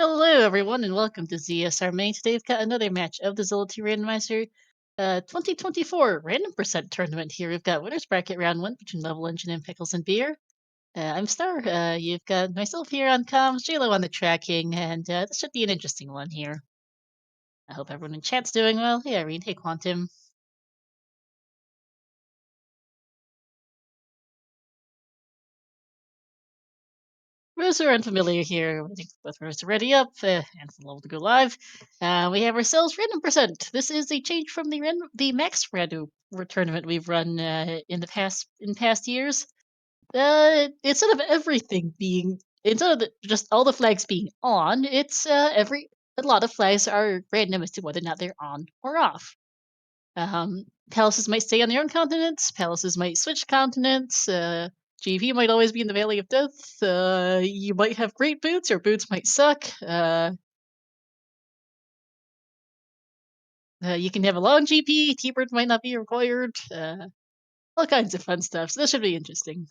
Hello, everyone, and welcome to ZSR Main. Today we've got another match of the Z2R Randomizer 2024 Random Percent Tournament here. We've got winners bracket round one between levelengine and pickles and beer. I'm Star. You've got myself here on comms, JLo on the tracking, and this should be an interesting one here. I hope everyone in chat's doing well. Hey, Irene. Hey, Quantum. For those who are unfamiliar here, I think both of us are ready up and level to go live. We have ourselves Random Percent. This is a change from the Max Random tournament we've run in past years. Instead of just all the flags being on, it's a lot of flags are random as to whether or not they're on or off. Palaces might stay on their own continents. Palaces might switch continents. GP might always be in the Valley of Death. You might have great boots, or boots might suck. You can have a long GP. T-Bird might not be required. All kinds of fun stuff. So this should be interesting.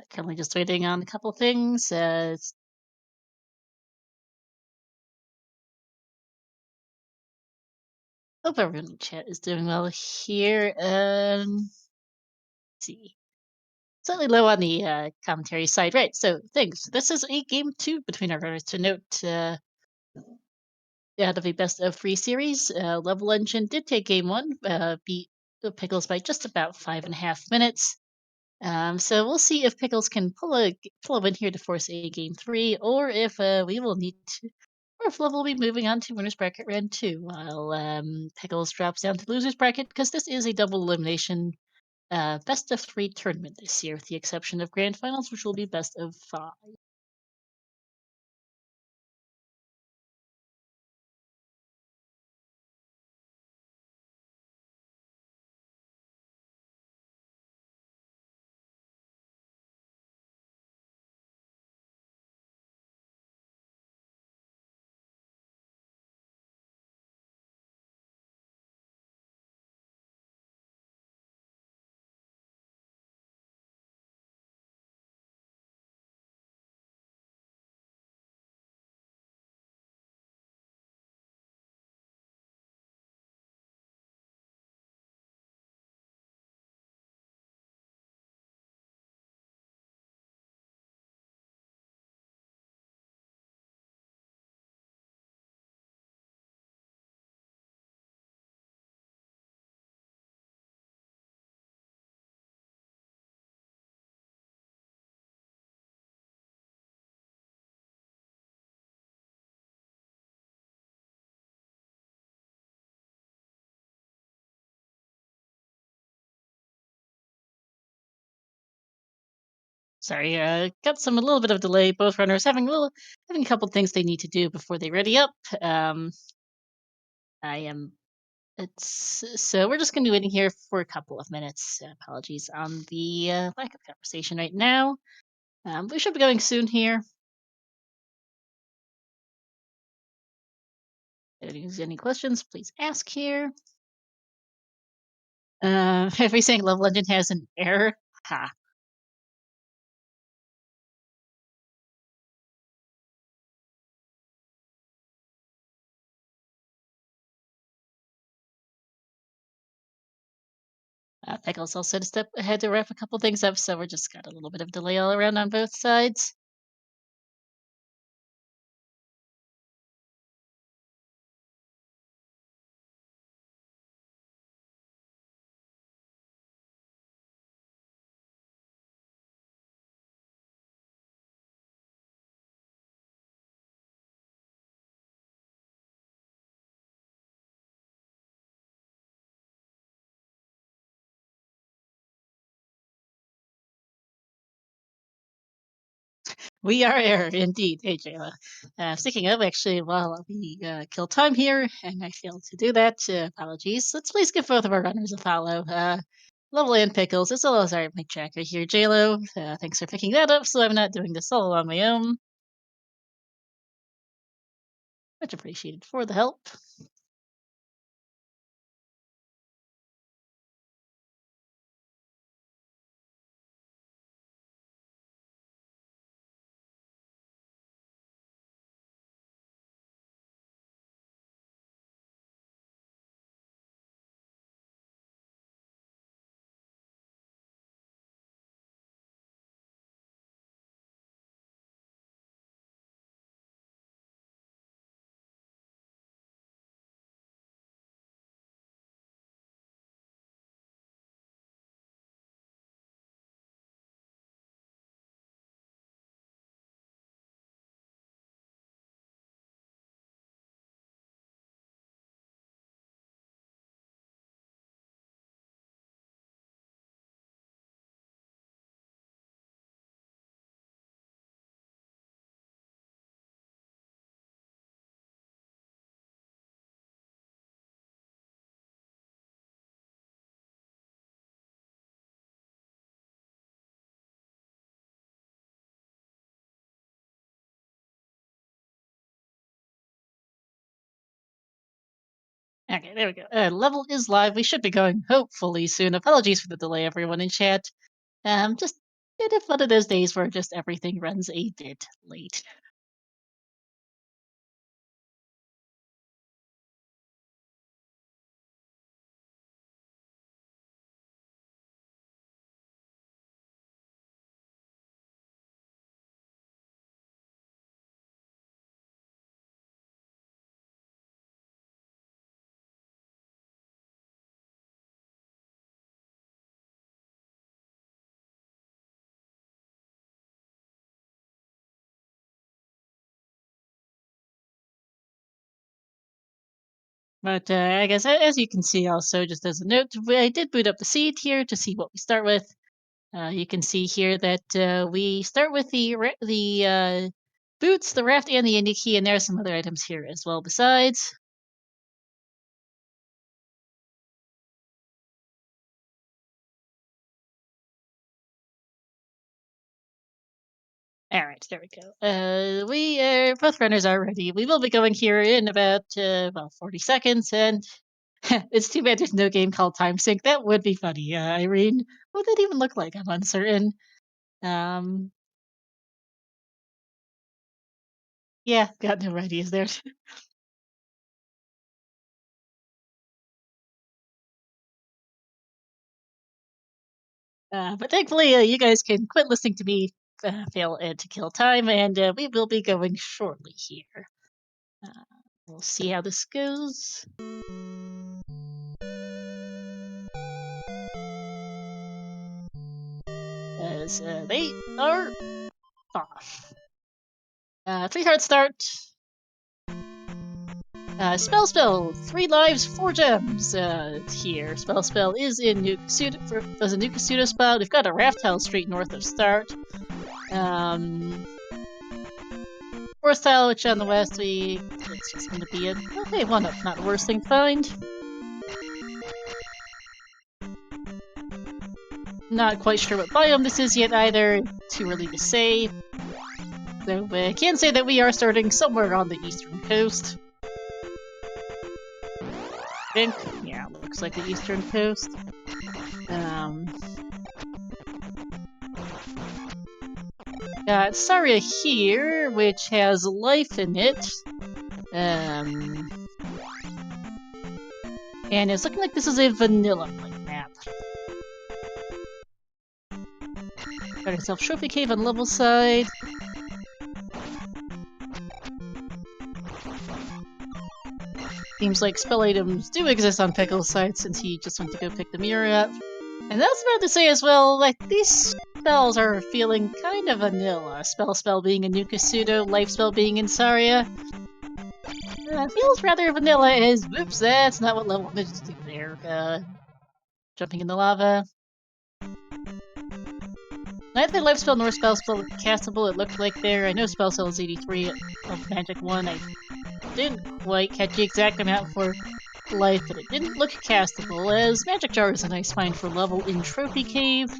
Currently just waiting on a couple things. Hope everyone in chat is doing well here. Let's see. Slightly low on the commentary side. Right, so things. This is a game two between our runners. To note, out of a best of three series, levelengine did take game one, beat the Pickles by just about 5.5 minutes. So we'll see if Pickles can pull a win here to force a game three, or if we will need to, or if Level will be moving on to winners bracket round two, while Pickles drops down to losers bracket, because this is a double elimination best of three tournament this year, with the exception of grand finals, which will be best of five. Sorry, got a little bit of delay. Both runners having a couple things they need to do before they ready up. I am. It's so we're just going to be waiting here for a couple of minutes. Apologies on the lack of conversation right now. We should be going soon here. If there's any questions, please ask here. If we saying Love Legend has an error, ha. Pickles also had to step ahead to wrap a couple things up, so we're just got a little bit of delay all around on both sides. We are error indeed. Hey, Jayla. Sticking up, actually, while we kill time here, and I failed to do that. Apologies. Let's please give both of our runners a follow. Level and Pickles, as well as our Mike Tracker here, JLo. Thanks for picking that up, so I'm not doing this all on my own. Much appreciated for the help. Okay, there we go. Level is live. We should be going hopefully soon. Apologies for the delay, everyone in chat. Just bit of one of those days where just everything runs a bit late. But I guess as you can see, also just as a note, I did boot up the seed here to see what we start with. You can see here that we start with the boots, the raft, and the indie key, and there are some other items here as well besides. All right, there we go. We both runners are ready. We will be going here in about 40 seconds, and it's too bad there's no game called Time Sync. That would be funny. Irene, what would that even look like? I'm uncertain. Um, yeah, got no ideas there. But thankfully, you guys can quit listening to me fail and to kill time, and we will be going shortly here. Uh, we'll see how this goes. As they are off. 3 hard start. Spell, 3 lives, 4 gems. Here, spell is in as a Nuka pseudo spell. We've got a raft tile straight north of start. Fourth tile, which on the west it's just gonna be a okay 1-up, not the worst thing to find. Not quite sure what biome this is yet either. Too early to say. So I can say that we are starting somewhere on the eastern coast. I think, yeah, looks like the eastern coast. Got Saria here, which has life in it. And it's looking like this is a vanilla map. Got herself Trophy Cave on level side. Seems like spell items do exist on Pickle's side since he just went to go pick the mirror up. And that's about to say as well, like, these spells are feeling kind of vanilla. Spell being a Nuka pseudo, life spell being in Saria. Feels rather vanilla as, whoops, that's not what level wanted to do there. Jumping in the lava. Neither life spell nor spell spell castable, it looked like there. I know spell cell is 83 of Magic 1. I didn't quite catch the exact amount for life, but it didn't look castable, as Magic Jar is a nice find for level in Trophy Cave.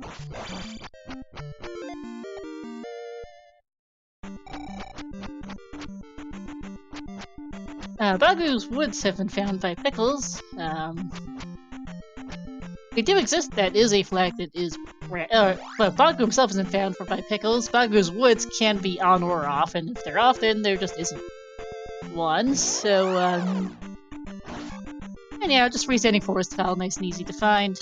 Bagu's woods have been found by Pickles. They do exist. That is a flag that is but Bagu himself isn't found by Pickles. Bagu's woods can be on or off, and if they're off, then there just isn't one. So, and yeah, just freestanding forest tile, nice and easy to find.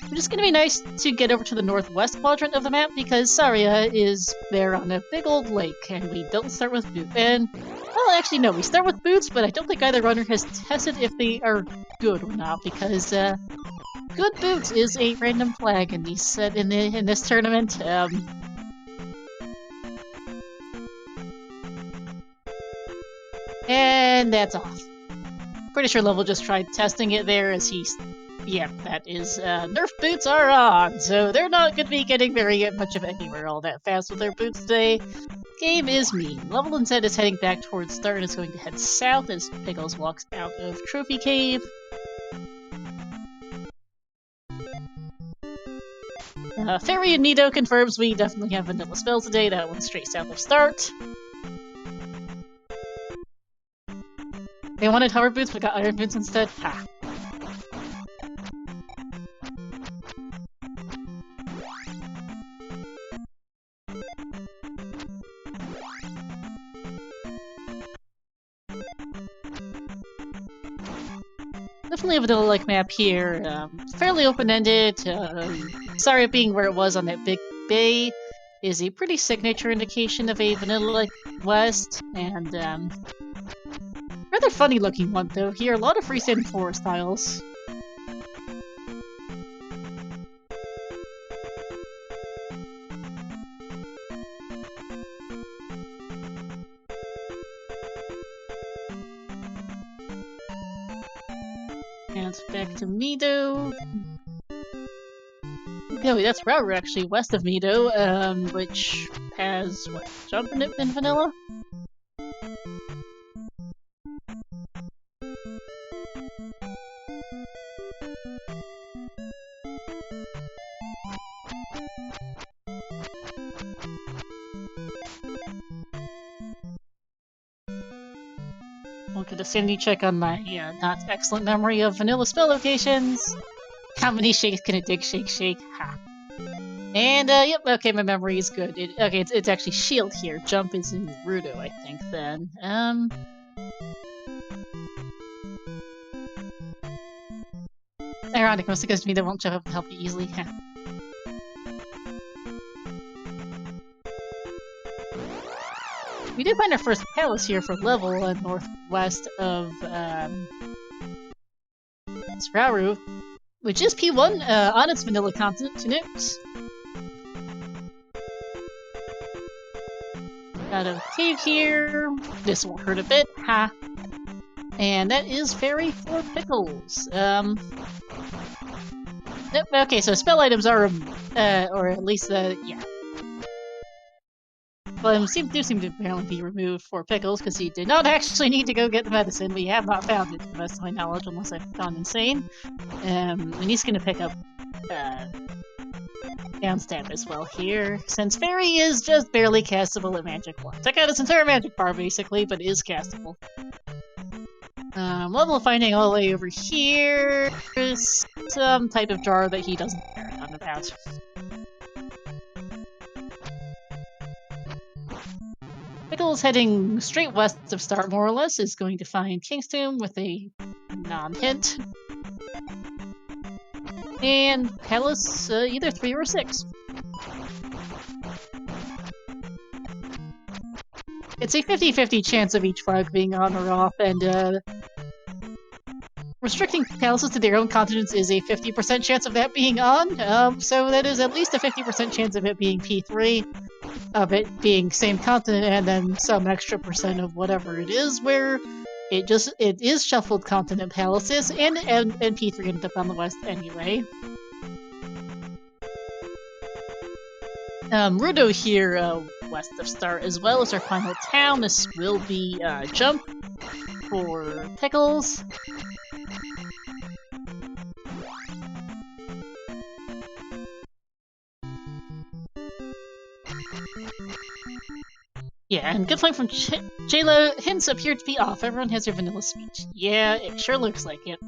Which is going to be nice to get over to the northwest quadrant of the map, because Saria is there on a big old lake, and we don't start with boots. And, well, actually, no, we start with boots, but I don't think either runner has tested if they are good or not, because, good boots is a random flag in this tournament. And that's off. Pretty sure Level just tried testing it there as yep, that is, Nerf boots are on, so they're not going to be getting very much of anywhere all that fast with their boots today. Game is mean. Level instead is heading back towards start and is going to head south as Pickles walks out of Trophy Cave. Fairy and Nido confirms we definitely have vanilla spell today. That one's straight south of start. They wanted hover boots but got iron boots instead. Ha. Definitely a vanilla-like map here. Fairly open-ended. Sorry, being where it was on that big bay is a pretty signature indication of a vanilla-like west, and rather funny-looking one though. Here, a lot of freestanding forest tiles. And back to Mido. No, that's Router actually, west of Mido, which has, what, jump in it in vanilla? We'll get a sanity check on my not excellent memory of vanilla spell locations. How many shakes can it dig? Shake, shake. Ha. And, yep, okay, my memory is good. Okay, it's actually shield here. Jump is in Rudo, I think, then. Ironic, mostly because Vita won't jump up and help you easily. We did find our first palace here for level northwest of Srauru, which is P1 on its vanilla continent to nukes. Got a cave here. This will hurt a bit. Ha. And that is Fairy for Pickles. Nope, okay, so spell items are, or at least, yeah. Well, do seem to apparently be removed for Pickles, because he did not actually need to go get the medicine. We have not found it, to the best of my knowledge, unless I've gone insane. And he's gonna pick up, downstab as well here, since Fairy is just barely castable at Magic 1. Took out its entire Magic bar, basically, but is castable. Level finding all the way over here is some type of jar that he doesn't care a ton about. Pickles heading straight west of start, more or less, is going to find Kingstone with a non-hint. And Palace, either 3 or 6. It's a 50-50 chance of each flag being on or off, and restricting palaces to their own continents is a 50% chance of that being on, so that is at least a 50% chance of it being P3, of it being same continent, and then some extra percent of whatever it is, where it is shuffled continent palaces, and P3 ended up on the west anyway. Rudo here, west of Star, as well as our final town. This will be Jump for Pickles. Yeah, and good point from J-Lo. Hints appear to be off. Everyone has their vanilla speech. Yeah, it sure looks like it.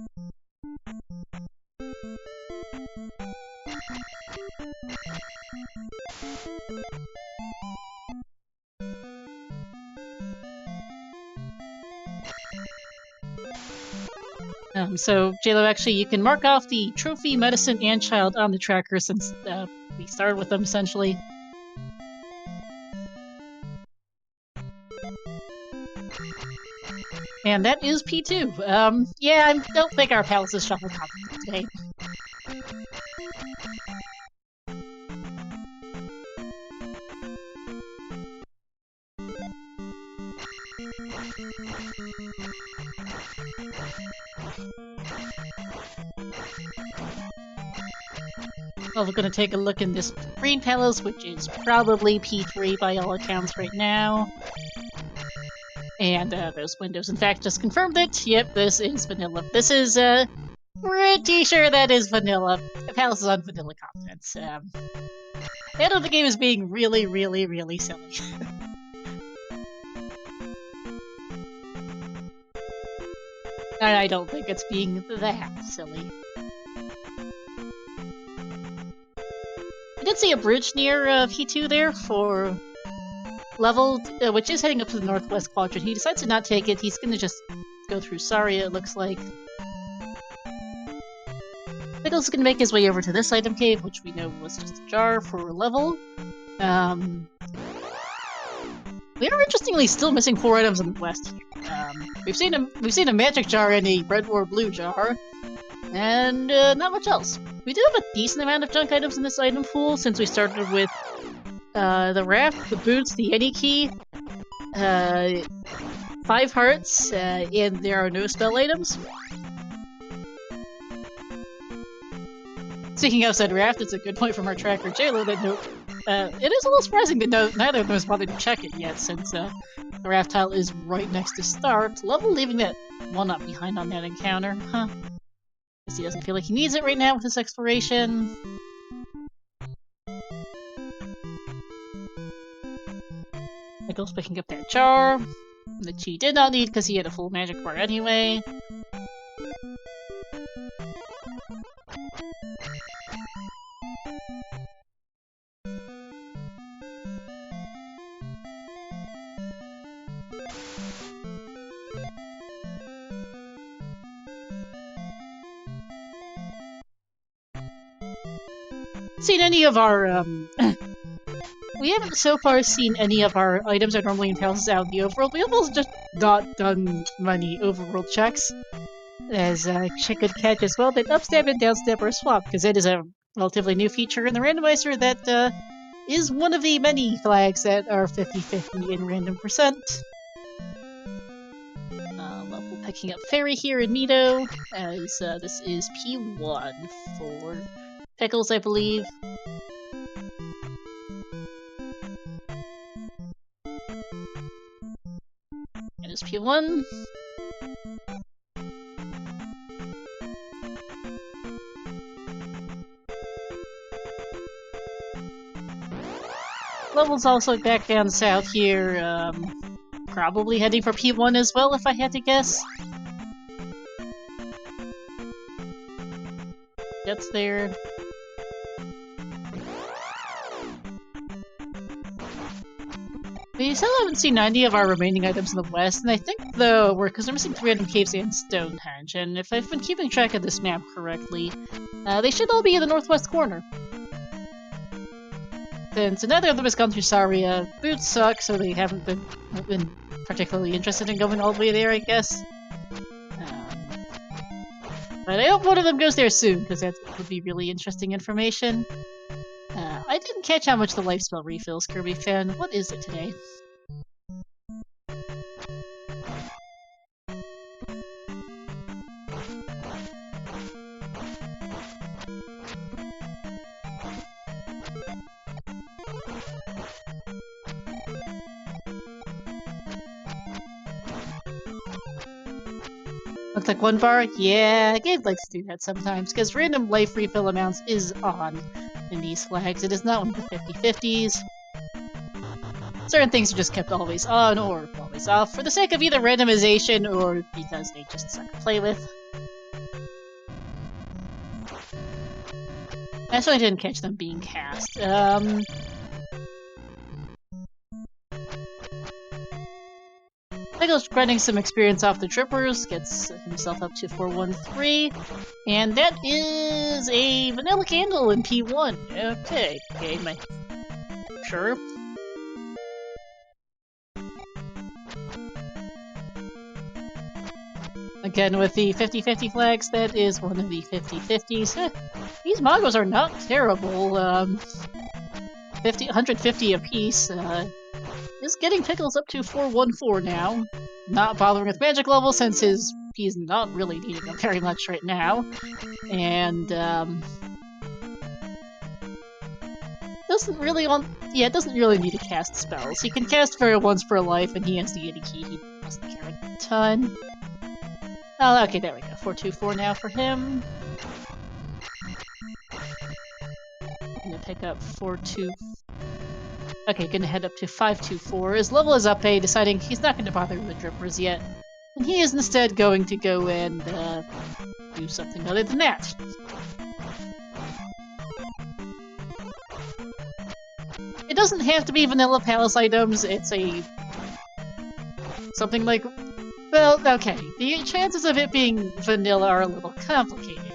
So, J-Lo, actually, you can mark off the trophy, medicine, and child on the tracker since we started with them, essentially. And that is P2. Yeah, I don't think our palace is shuffle competent today. Well, we're gonna take a look in this green palace, which is probably P3 by all accounts right now. And those windows, in fact, just confirmed it. Yep, this is vanilla. This is pretty sure that is vanilla. The palace is on vanilla competence. The end of the game is being really, really, really silly. And I don't think it's being that silly. I did see a bridge near P2 there for level, which is heading up to the northwest quadrant. He decides to not take it. He's gonna just go through Saria, it looks like. Pickles is gonna make his way over to this item cave, which we know was just a jar for level. We are interestingly still missing 4 items in the west here. We've seen a magic jar and a red or blue jar, and not much else. We do have a decent amount of junk items in this item pool since we started with the raft, the boots, the Yeti key, 5 hearts, and there are no spell items. Speaking of said raft, it's a good point from our tracker JLo that it is a little surprising that neither of them has bothered to check it yet, since the raft tile is right next to start. Level leaving that one up behind on that encounter, huh? Guess he doesn't feel like he needs it right now with his exploration. Pickles picking up that jar, which he did not need because he had a full magic bar anyway. Seen any of our we haven't so far seen any of our items that are normally in houses out in the overworld. We have also just not done many overworld checks, as check could catch as well that upstep and downstep are swapped, because it is a relatively new feature in the randomizer that is one of the many flags that are 50-50 in random percent. Level picking up Fairy here in Mito, as this is P1 for Pickles, I believe. It is P1. Level's also back down south here, probably heading for P1 as well, if I had to guess. Gets there. We still haven't seen any of our remaining items in the west, and I think, though, because we're missing 3 random caves and Stonehenge, and if I've been keeping track of this map correctly, they should all be in the northwest corner. Since neither of them has gone through Saria, boots suck, so they haven't been particularly interested in going all the way there, I guess. But I hope one of them goes there soon, because that would be really interesting information. I didn't catch how much the life spell refills, Kirby fan. What is it today? Looks like 1 bar? Yeah, Gabe likes to do that sometimes, because random life refill amounts is on in these flags. It is not one of the 50-50s. Certain things are just kept always on or always off for the sake of either randomization or because they just suck to play with. I actually didn't catch them being cast. Michael's grinding some experience off the trippers, gets himself up to 413, and that is a vanilla candle in P1. Okay, sure. Again, with the 50-50 flags, that is one of the 50-50s. These Mongols are not terrible. 150 apiece. Is getting Pickles up to 414 now. Not bothering with magic level since he's not really needing them very much right now. And doesn't really need to cast spells. He can cast Fairy once per life, and he has the Yeti key. He doesn't care a ton. Oh, okay, there we go. 424 now for him. Gonna pick up 42. Okay, gonna head up to 524. His level is up A, deciding he's not gonna bother with the drippers yet. And he is instead going to go and do something other than that. It doesn't have to be vanilla palace items, it's something like... Well, okay, the chances of it being vanilla are a little complicated.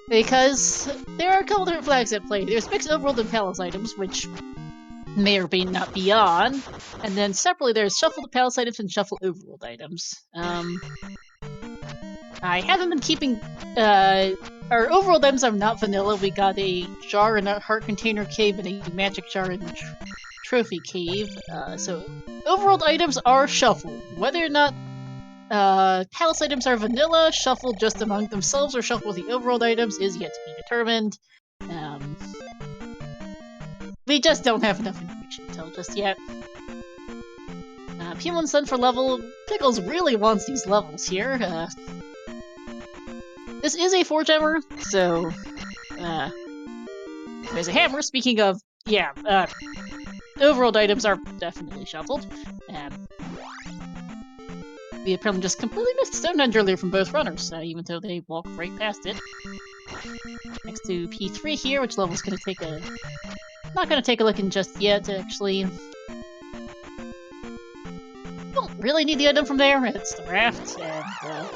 Because there are a couple different flags at play. There's mixed overworld and palace items, which may or may not be on, and then separately there's shuffled palace items and shuffled overworld items. I haven't been keeping, our overworld items are not vanilla. We got a jar in a heart container cave and a magic jar in a trophy cave, so overworld items are shuffled. Whether or not palace items are vanilla, shuffled just among themselves, or shuffled with the overworld items is yet to be determined. We just don't have enough information to tell just yet. P1's done for level. Pickles really wants these levels here. This is a 4-gemmer, so there's a hammer. Speaking of, yeah, overworld items are definitely shuffled. We apparently just completely missed Stonehenge earlier from both runners, even though they walked right past it. Next to P3 here, which level's gonna take a... Not gonna take a look in just yet, actually. Don't really need the item from there, it's the raft, and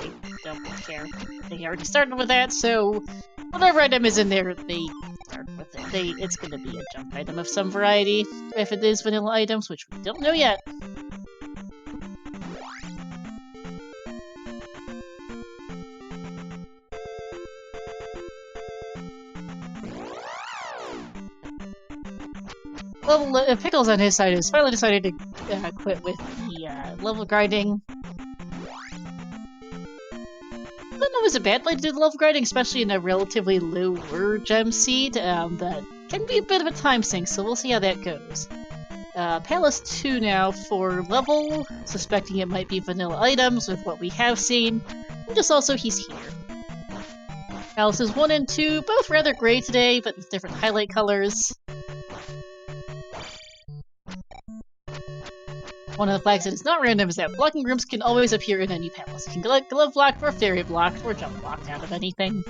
they don't care. They already started with that, so whatever item is in there, they start with it. It's gonna be a junk item of some variety, if it is vanilla items, which we don't know yet. Well, Pickles on his side has finally decided to quit with the level grinding. I don't know if it's a bad way to do the level grinding, especially in a relatively lower gem seed, but can be a bit of a time sink, so we'll see how that goes. Palace 2 now for level, suspecting it might be vanilla items with what we have seen, and just also he's here. Palaces 1 and 2, both rather gray today, but with different highlight colors. One of the flags that is not random is that blocking rooms can always appear in any palace. You can get glove blocked, or fairy blocked, or jump blocked out of anything.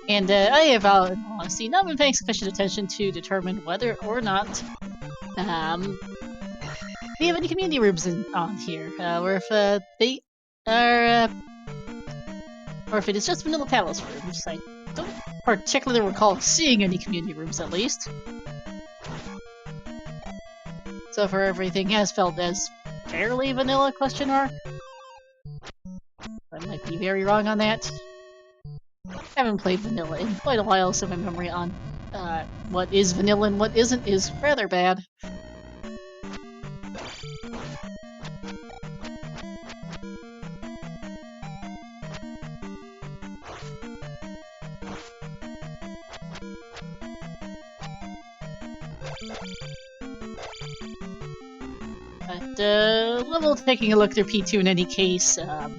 And I have, in all honesty, not been paying sufficient attention to determine whether or not we have any community rooms on here, or if they are, or if it is just vanilla palace rooms. I don't particularly recall seeing any community rooms, at least. So far, everything has felt as fairly vanilla, question mark. I might be very wrong on that. I haven't played vanilla in quite a while, so my memory on what is vanilla and what isn't is rather bad. But, level taking a look through P2 in any case, so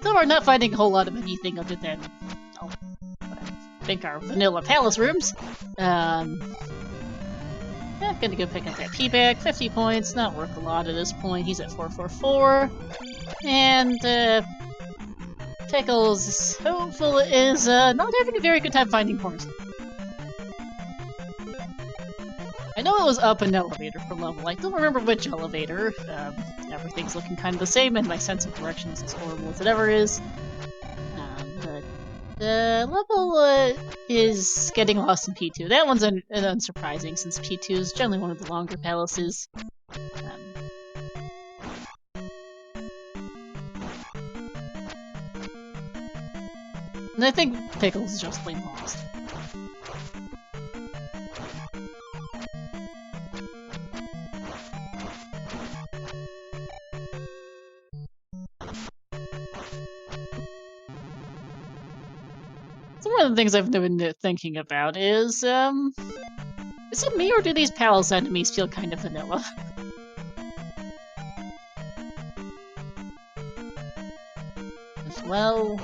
we're not finding a whole lot of anything other than, oh, what I think are vanilla palace rooms. Yeah, gonna go pick up that P-Bag, 50 points, not worth a lot at this point, he's at 444. And, Pickles, hopeful, is, not having a very good time finding corners. I know it was up an elevator for level. I don't remember which elevator. Everything's looking kind of the same, and my sense of direction is as horrible as it ever is. But the level is getting lost in P2. That one's unsurprising, since P2 is generally one of the longer palaces. And I think Pickles is just plain lost. So one of the things I've been thinking about is it me or do these palace enemies feel kind of vanilla? As well...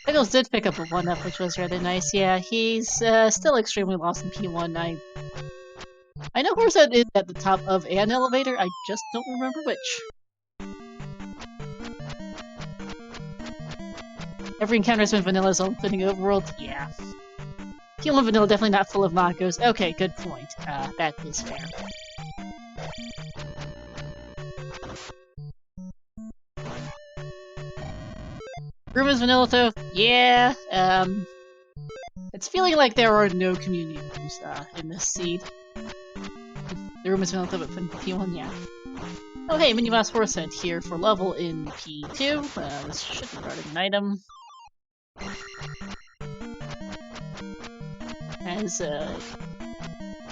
Pickles did pick up a 1-up, which was rather nice. Yeah, he's still extremely lost in P1. I know Horsehead is at the top of an elevator, I just don't remember which. Every encounter has been vanilla, so including overworld? Yeah. P1 vanilla definitely not full of Magos. Okay, good point. That is fair. Room is vanilla though? Yeah, it's feeling like there are no community rooms, in this seed. The room is vanilla though, but P1, yeah. Oh hey, Miniboss Horsehead here for level in P2. This should be regarding an item. As,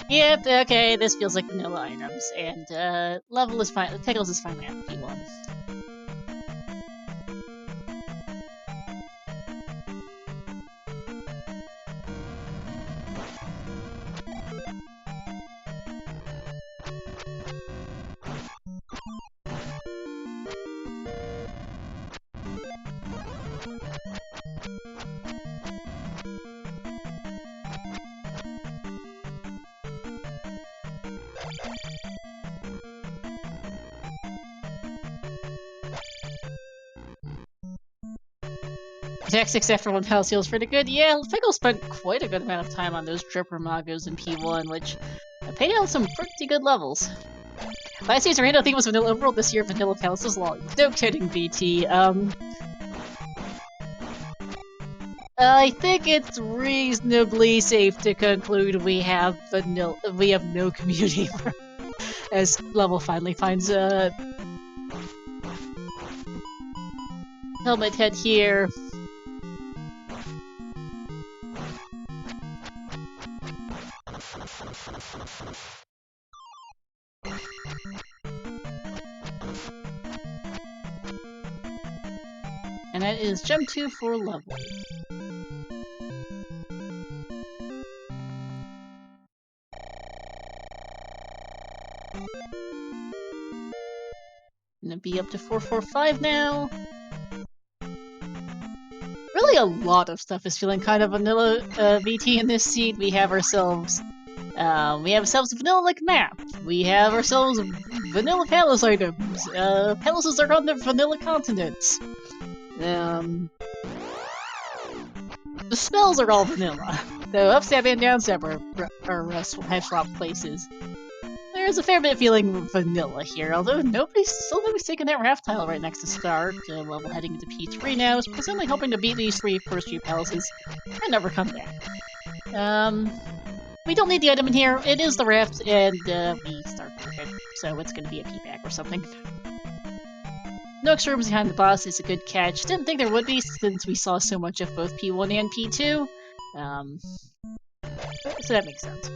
yep, okay, this feels like vanilla items, and, level is fine. Pickles is finally at P1. Tactics after one palace feels pretty good. Yeah, Pickle spent quite a good amount of time on those Dripper Magos in P1, which paid out some pretty good levels. Last year's random theme was vanilla overworld, this year vanilla palace is long. No kidding, BT. I think it's reasonably safe to conclude we have no community as level finally finds a helmet head here. And that is Gem 2 for level. Gonna be up to 445 now. Really a lot of stuff is feeling kind of vanilla VT in this seed. We have ourselves a vanilla-like map. We have ourselves vanilla palace items. Palaces are on the vanilla continents. The spells are all vanilla. The upstab and downstab are have swap places. There's a fair bit of feeling vanilla here, although nobody's taking that raft tile right next to start. Level heading into P3 now, is presently hoping to beat these first three palaces and never come back. We don't need the item in here. It is the raft, and we start with it, so it's going to be a P-Back or something. No extra rooms behind the boss is a good catch. Didn't think there would be, since we saw so much of both P1 and P2. So that makes sense.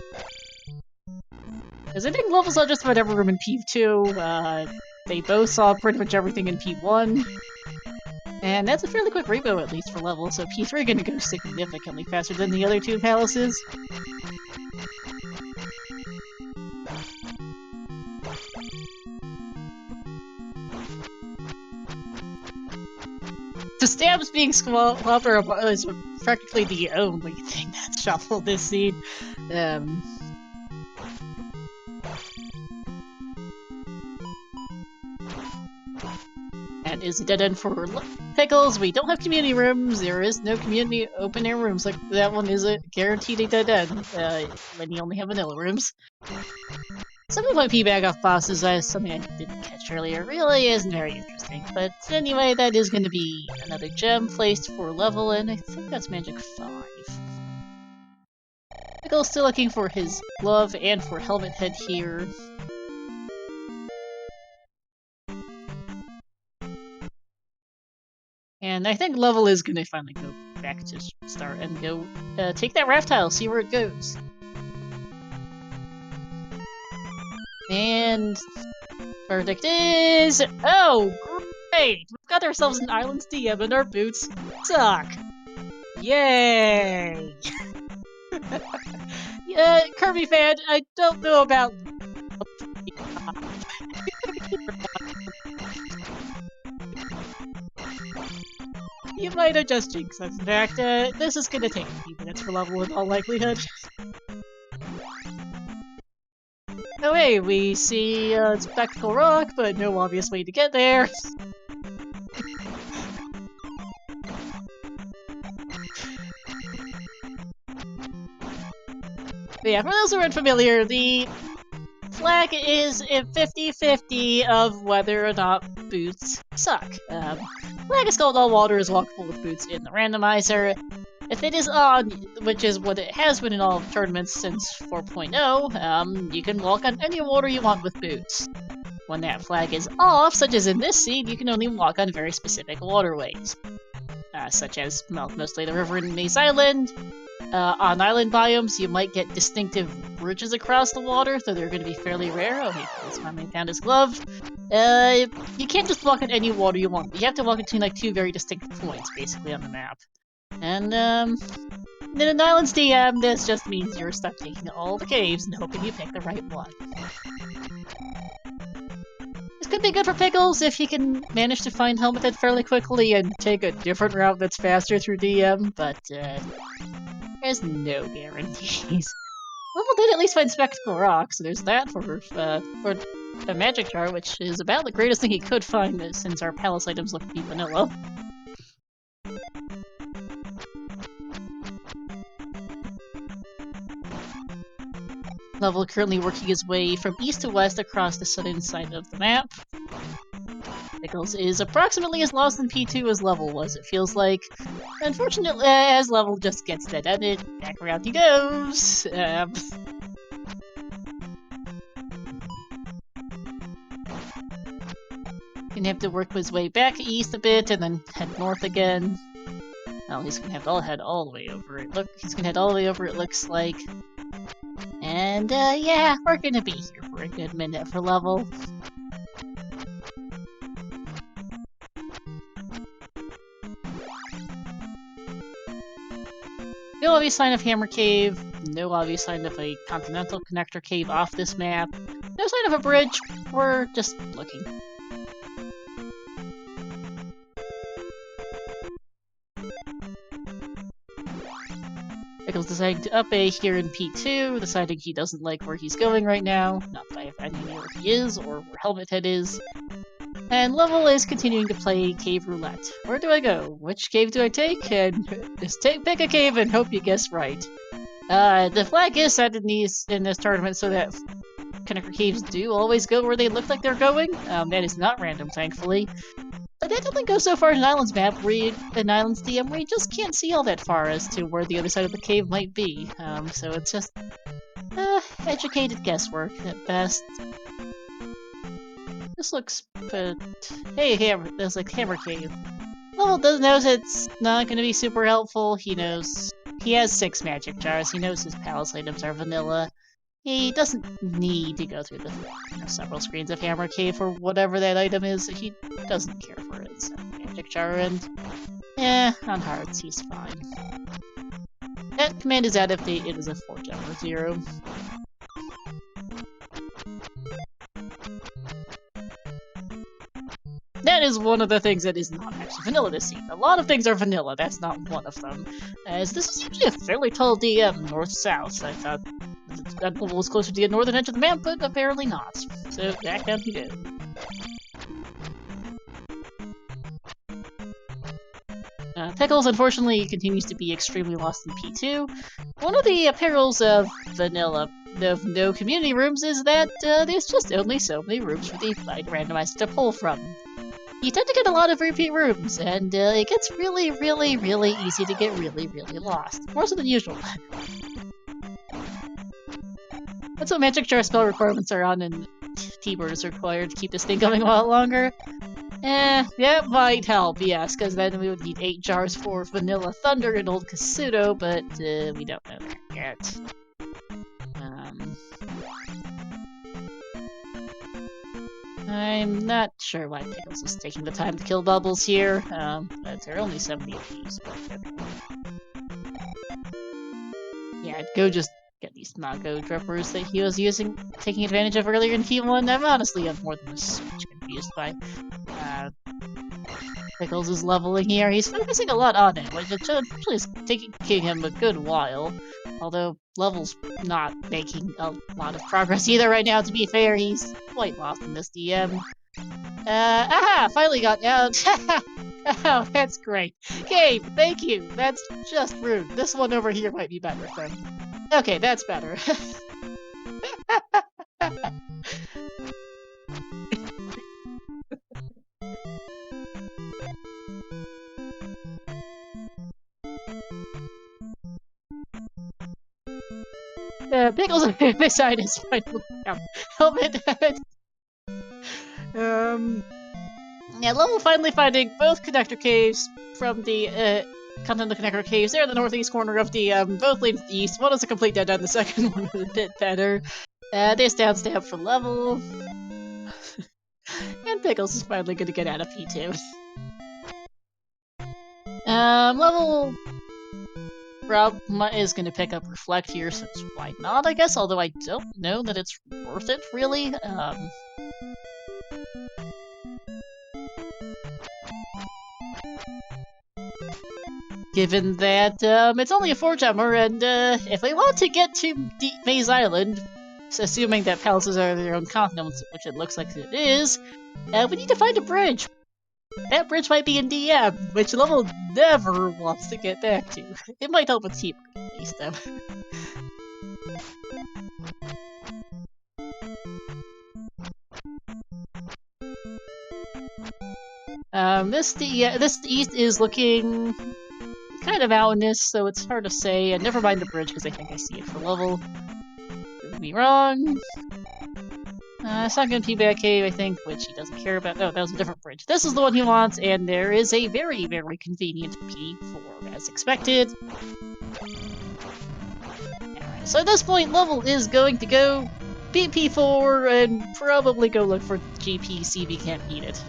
Because I think levels saw just about every room in P2. They both saw pretty much everything in P1. And that's a fairly quick rainbow, at least for level, so P3 gonna go significantly faster than the other two palaces. The stabs being swapped is practically the only thing that's shuffled this scene. And is a dead end for Pickles. We don't have community rooms. There is no community open air rooms. Like that one is a guaranteed a dead end when you only have vanilla rooms. Some of my p-bag off bosses, something I didn't catch earlier, really isn't very interesting. But anyway, that is going to be another gem placed for level, and I think that's Magic 5. Pickle's still looking for his glove and for Helmet Head here. And I think level is going to finally go back to start and go take that raft tile, see where it goes. And verdict is, oh great! We've got ourselves an Islands DM and our boots suck. Yay! Yeah, Kirby fan, I don't know about. You might have just jinxed us. In fact, this is gonna take a few minutes for level in all likelihood. Oh hey, we see Spectacle Rock, but no obvious way to get there. But yeah, for those who aren't familiar, the flag is 50-50 of whether or not boots suck. Flag is called all water is walkable with boots in the randomizer. If it is on, which is what it has been in all tournaments since 4.0, you can walk on any water you want with boots. When that flag is off, such as in this scene, you can only walk on very specific waterways. Such as, well, mostly the river in Maze Island. On island biomes, you might get distinctive bridges across the water, though they're going to be fairly rare. Oh, he's finally found his glove. You can't just walk on any water you want. You have to walk between like two very distinct points, basically, on the map. And, in an Islands DM, this just means you're stuck taking all the caves and hoping you pick the right one. This could be good for Pickles if he can manage to find Helmet Head fairly quickly and take a different route that's faster through DM, but, there's no guarantees. Level did at least find Spectacle Rock, so there's that for a magic jar, which is about the greatest thing he could find since our palace items look to be vanilla. Level currently working his way from east to west across the southern side of the map. Pickles is approximately as lost in P2 as Level was, it feels like. Unfortunately, as Level just gets dead-ended, back around he goes. Gonna have to work his way back east a bit and then head north again. Well, he's gonna have to head all the way over it. Look, he's gonna head all the way over, it looks like. And, yeah, we're gonna be here for a good minute for Level. No obvious sign of Hammer Cave, no obvious sign of a Continental Connector Cave off this map, no sign of a bridge, we're just looking. Pickles deciding to up A here in P2, deciding he doesn't like where he's going right now, not that I have any idea where he is or where Helmet Head is. And Level is continuing to play Cave Roulette. Where do I go? Which cave do I take? And just pick a cave and hope you guess right. The flag is set in this tournament so that Connector Caves do always go where they look like they're going. That is not random, thankfully. But that doesn't go so far in an Islands map, an Islands DM, where you just can't see all that far as to where the other side of the cave might be. So it's just educated guesswork at best. This looks, but hey, there's like Hammer Cave. Level knows it's not going to be super helpful. He knows he has 6 magic jars. He knows his palace items are vanilla. He doesn't need to go through the several screens of Hammer Cave for whatever that item is. He doesn't care for it. So, yeah. Magic Jar, and on hearts, he's fine. That command is out of date, it is a 4-gemmer 0. That is one of the things that is not actually vanilla this season. A lot of things are vanilla, that's not one of them. As this is usually a fairly tall DM, north-south. I thought that level was closer to the northern edge of the map, but apparently not. So back down he goes. Pickles, unfortunately, continues to be extremely lost in P2. One of the perils of vanilla, of no community rooms, is that there's just only so many rooms for the randomizer to pull from. You tend to get a lot of repeat rooms, and it gets really, really, really easy to get really, really lost. More so than usual. That's what Magic Jar spell requirements are on, and T-Bird is required to keep this thing going a lot longer. That might help, yes, because then we would need 8 jars for Vanilla Thunder and Old Kasuto, but we don't know that yet. I'm not sure why Pickles is taking the time to kill bubbles here, but there are only 70 of these, but okay. Yeah, go just get these Nago drippers that he was taking advantage of earlier in P1. I'm honestly more than a smidge confused by Pickles' leveling here. He's focusing a lot on it, which actually is taking him a good while. Although Level's not making a lot of progress either right now, to be fair. He's quite lost in this DM. Aha! Finally got out! Oh, that's great. Gabe, thank you! That's just rude. This one over here might be better then. Okay, that's better. Pickles beside his final helmet. Yeah, Level finally finding both connector caves from the Continental Connector Caves. They're in the northeast corner of the both lead east. One is a complete dead end, the second one was a bit better. This down stamp for Level. And Pickles is finally gonna get out of P2. Level Rob is going to pick up Reflect here, since why not, I guess, although I don't know that it's worth it, really. Given that it's only a 4-gemmer, and if we want to get to Maze Island, assuming that palaces are their own continents, which it looks like it is, we need to find a bridge. That bridge might be in DM, which Level never wants to get back to. It might help with T-Bird, at least, though. This east is looking kind of mountainous, so it's hard to say. And never mind the bridge, because I think I see it for Level. Could be wrong. It's not going to be Bat Cave, I think, which he doesn't care about. Oh, that was a different bridge. This is the one he wants, and there is a very, very convenient P4, as expected. Alright, so at this point, Level is going to go beat P4 and probably go look for GP, see if he can't beat it.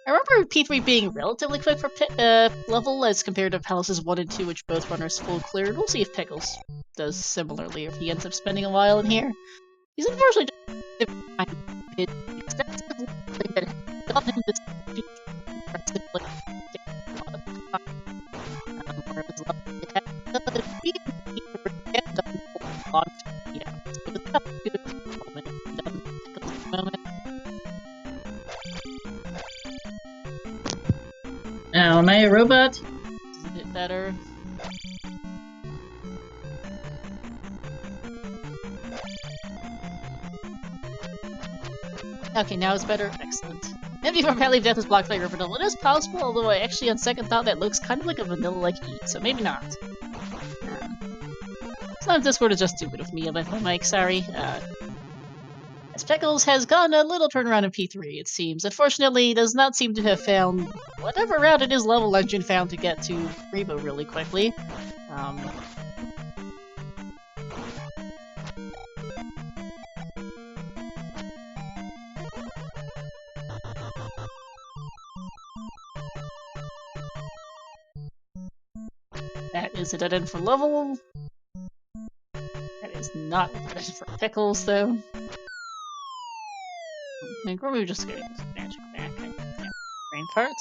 I remember P3 being relatively quick for Level as compared to Palaces 1 and 2, which both runners full cleared. We'll see if Pickles does similarly, if he ends up spending a while in here. He's unfortunately just extensively that gotten him this Oh, am I a robot? Is it a bit better? Okay, now it's better. Excellent. Empty from Pally Death is blocked by Riverdale. It is possible, although I actually on second thought that looks kind of like a vanilla-like eat, so maybe not. Sometimes Discord is just stupid with me, my mic, sorry. As Pickles has gotten a little turnaround in P3, it seems. Unfortunately, does not seem to have found whatever route it is levelengine found to get to Rebo really quickly. That is a dead end for level. That is not a dead end for Pickles, though. I think we're just getting this magic back. Brain farts.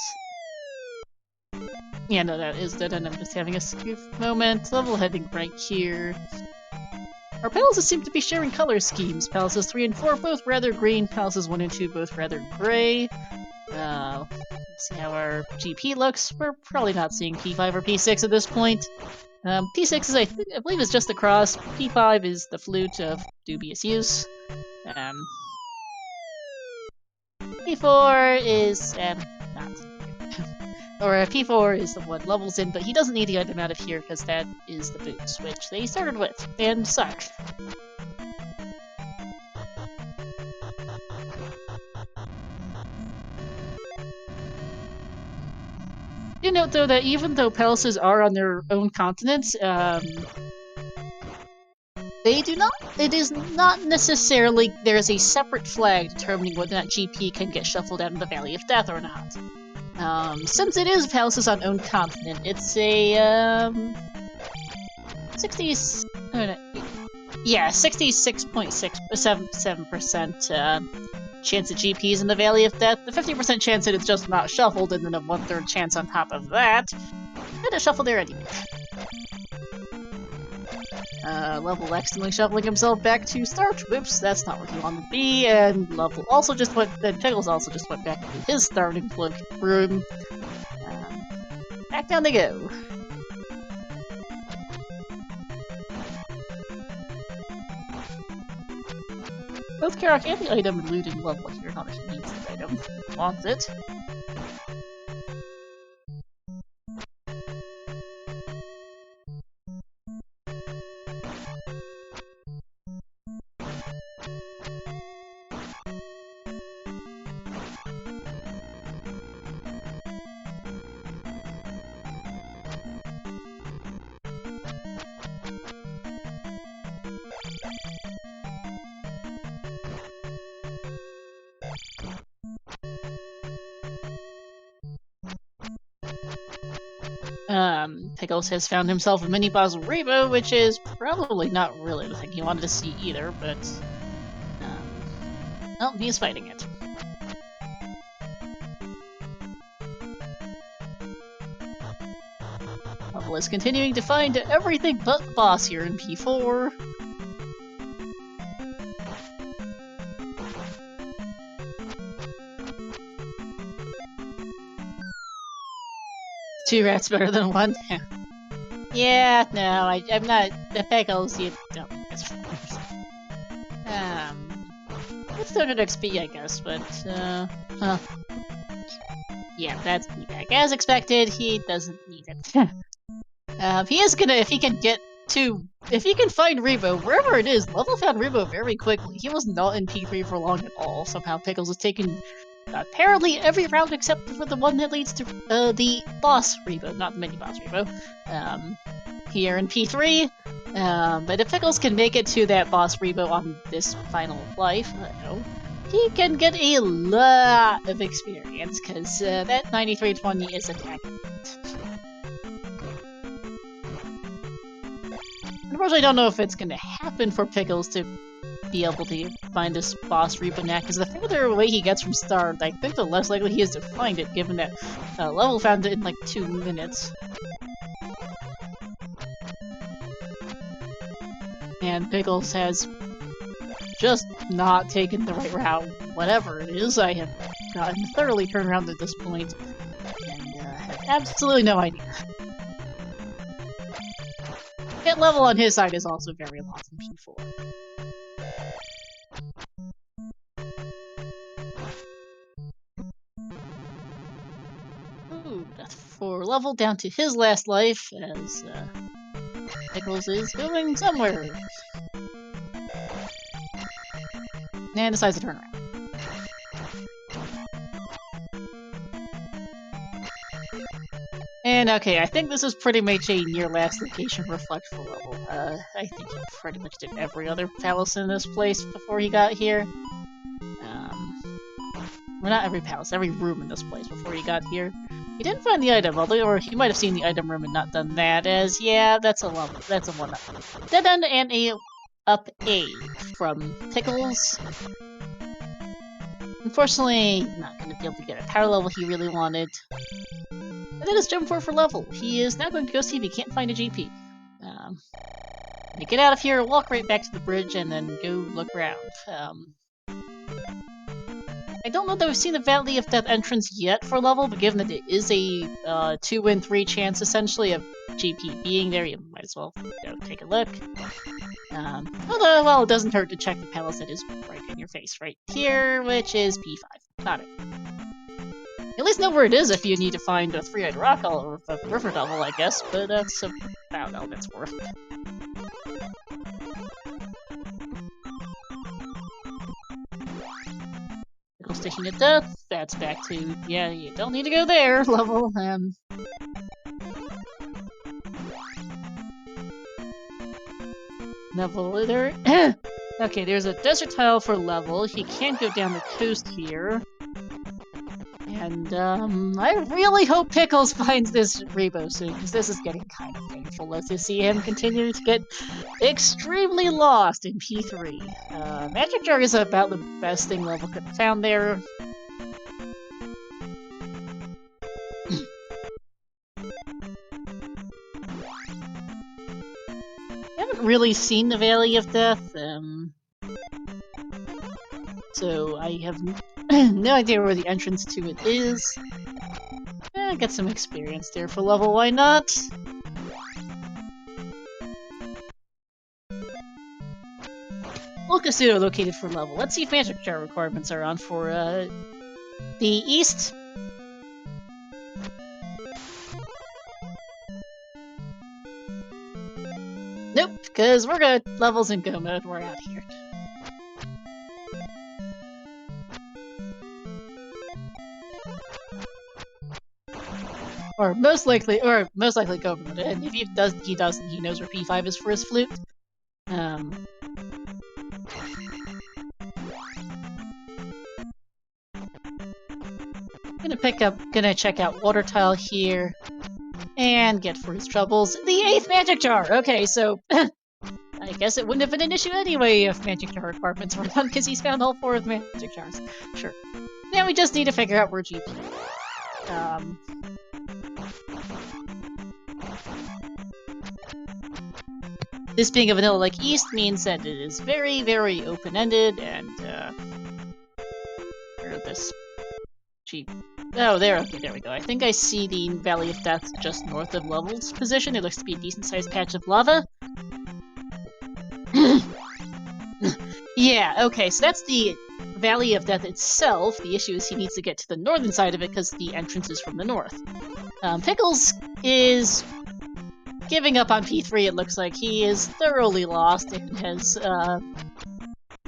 Yeah, no, that is dead end. I'm just having a spoof moment. Level heading right here. Our palaces seem to be sharing color schemes. Palaces 3 and 4 both rather green. Palaces 1 and 2 both rather gray. Let's see how our GP looks. We're probably not seeing P5 or P6 at this point. P6 is, I believe, is just the cross. P5 is the flute of dubious use. P4 is not. Or P4 is the one levels in, but he doesn't need the item out of here because that is the boots, which they started with and suck. Do note though that even though palaces are on their own continents, they do not. It is not necessarily there's a separate flag determining whether or not GP can get shuffled out of the Valley of Death or not. Since it is palaces on own continent, it's a 66.67% chance at GPs in the Valley of Death. The 50% chance that it's just not shuffled, and then a 1/3 chance on top of that. And a shuffle there anyway. Level accidentally shuffling himself back to start. Whoops, that's not where he wanted to be. And Level also just went. Then Pickles also just went back to his starting room. Back down they go. Both Karak and the item looting level here. Not that he needs the item. Wants it. Pickles has found himself a mini-boss Rebo, which is probably not really the thing he wanted to see either, but... well, he's fighting it. Level is continuing to find everything but the boss here in P4. Two rats better than one? Yeah, no, I'm not. The Pickles, you don't think that's it's 200 XP, I guess, but, yeah, that's feedback. As expected, he doesn't need it. He is gonna, if he can find Rebo, wherever it is, Level found Rebo very quickly. He was not in P3 for long at all. Somehow Pickles has taken apparently every round except for the one that leads to the boss Rebo, not the mini-boss Rebo, here in P3. But if Pickles can make it to that boss Rebo on this final life, he can get a lot of experience, because that 9320 is attacking. Unfortunately, I don't know if it's going to happen for Pickles to be able to find this boss Rebo now, because the further away he gets from start, I think the less likely he is to find it, given that Level found it in like 2 minutes. And Pickles has just not taken the right route. Whatever it is, I have gotten thoroughly turned around at this point, and have absolutely no idea. Hit level on his side is also very low in P4. Ooh, death 4 level down to his last life, as Pickles is going somewhere. And decides to turn around. And okay, I think this is pretty much a near last location reflectful level. I think he pretty much did every other palace in this place before he got here. Well, not every palace, every room in this place before he got here. He didn't find the item, although, or he might have seen the item room and not done that, as, yeah, that's a level, that's a 1-up. Dead end and a up A from Pickles. Unfortunately, not going to be able to get a power level he really wanted. And then it's jump 4 for level. He is now going to go see if he can't find a GP. Get out of here, walk right back to the bridge, and then go look around. I don't know that we've seen the Valley of Death entrance yet for level, but given that it is a 2 in 3 chance, essentially, of GP being there, you might as well go take a look. Although, well, it doesn't hurt to check the palace that is right in your face right here, which is P5. Got it. At least know where it is if you need to find a 3-eyed rock or a river devil, I guess, but that's about all that's worth. Station of Death, that's back to, yeah, you don't need to go there, level, level there. Okay, there's a desert tile for level, he can't go down the coast here. And, I really hope Pickles finds this Rebo soon, because this is getting kind of painful as you see him continue to get extremely lost in P3. Magic Jar is about the best thing level could have found there. I haven't really seen the Valley of Death, so I have no idea where the entrance to it is. Get some experience there for level, why not? Locust are located for level. Let's see if Magic Jar requirements are on for the east. Nope, because we're good. Levels in go mode, we're out here. Or most likely go mode. And if he doesn't, he knows where P5 is for his flute. Gonna check out Water Tile here, and get for his troubles the 8th Magic Jar! Okay, so I guess it wouldn't have been an issue anyway if Magic Jar requirements were done, because he's found all 4 of the Magic Jars. Sure. Now we just need to figure out where GP is. This being a vanilla-like East means that it is very, very open-ended, and, where this GP... Oh, there we go. I think I see the Valley of Death just north of Level's position. It looks to be a decent-sized patch of lava. Yeah, okay, so that's the Valley of Death itself. The issue is he needs to get to the northern side of it because the entrance is from the north. Pickles is giving up on P3, it looks like. He is thoroughly lost and has,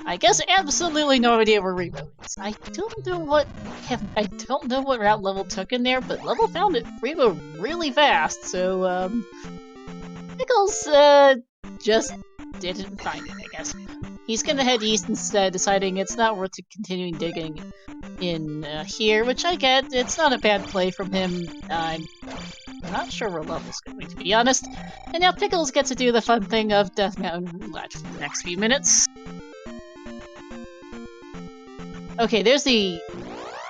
I guess absolutely no idea where Rebo is. I don't know what route Level took in there, but Level found it Rebo really fast, so Pickles just didn't find it, I guess. He's gonna head east instead, deciding it's not worth continuing digging in here, which I get. It's not a bad play from him. I'm not sure where Level's going, to be honest. And now Pickles gets to do the fun thing of Death Mountain Roulette for the next few minutes. Okay, there's the...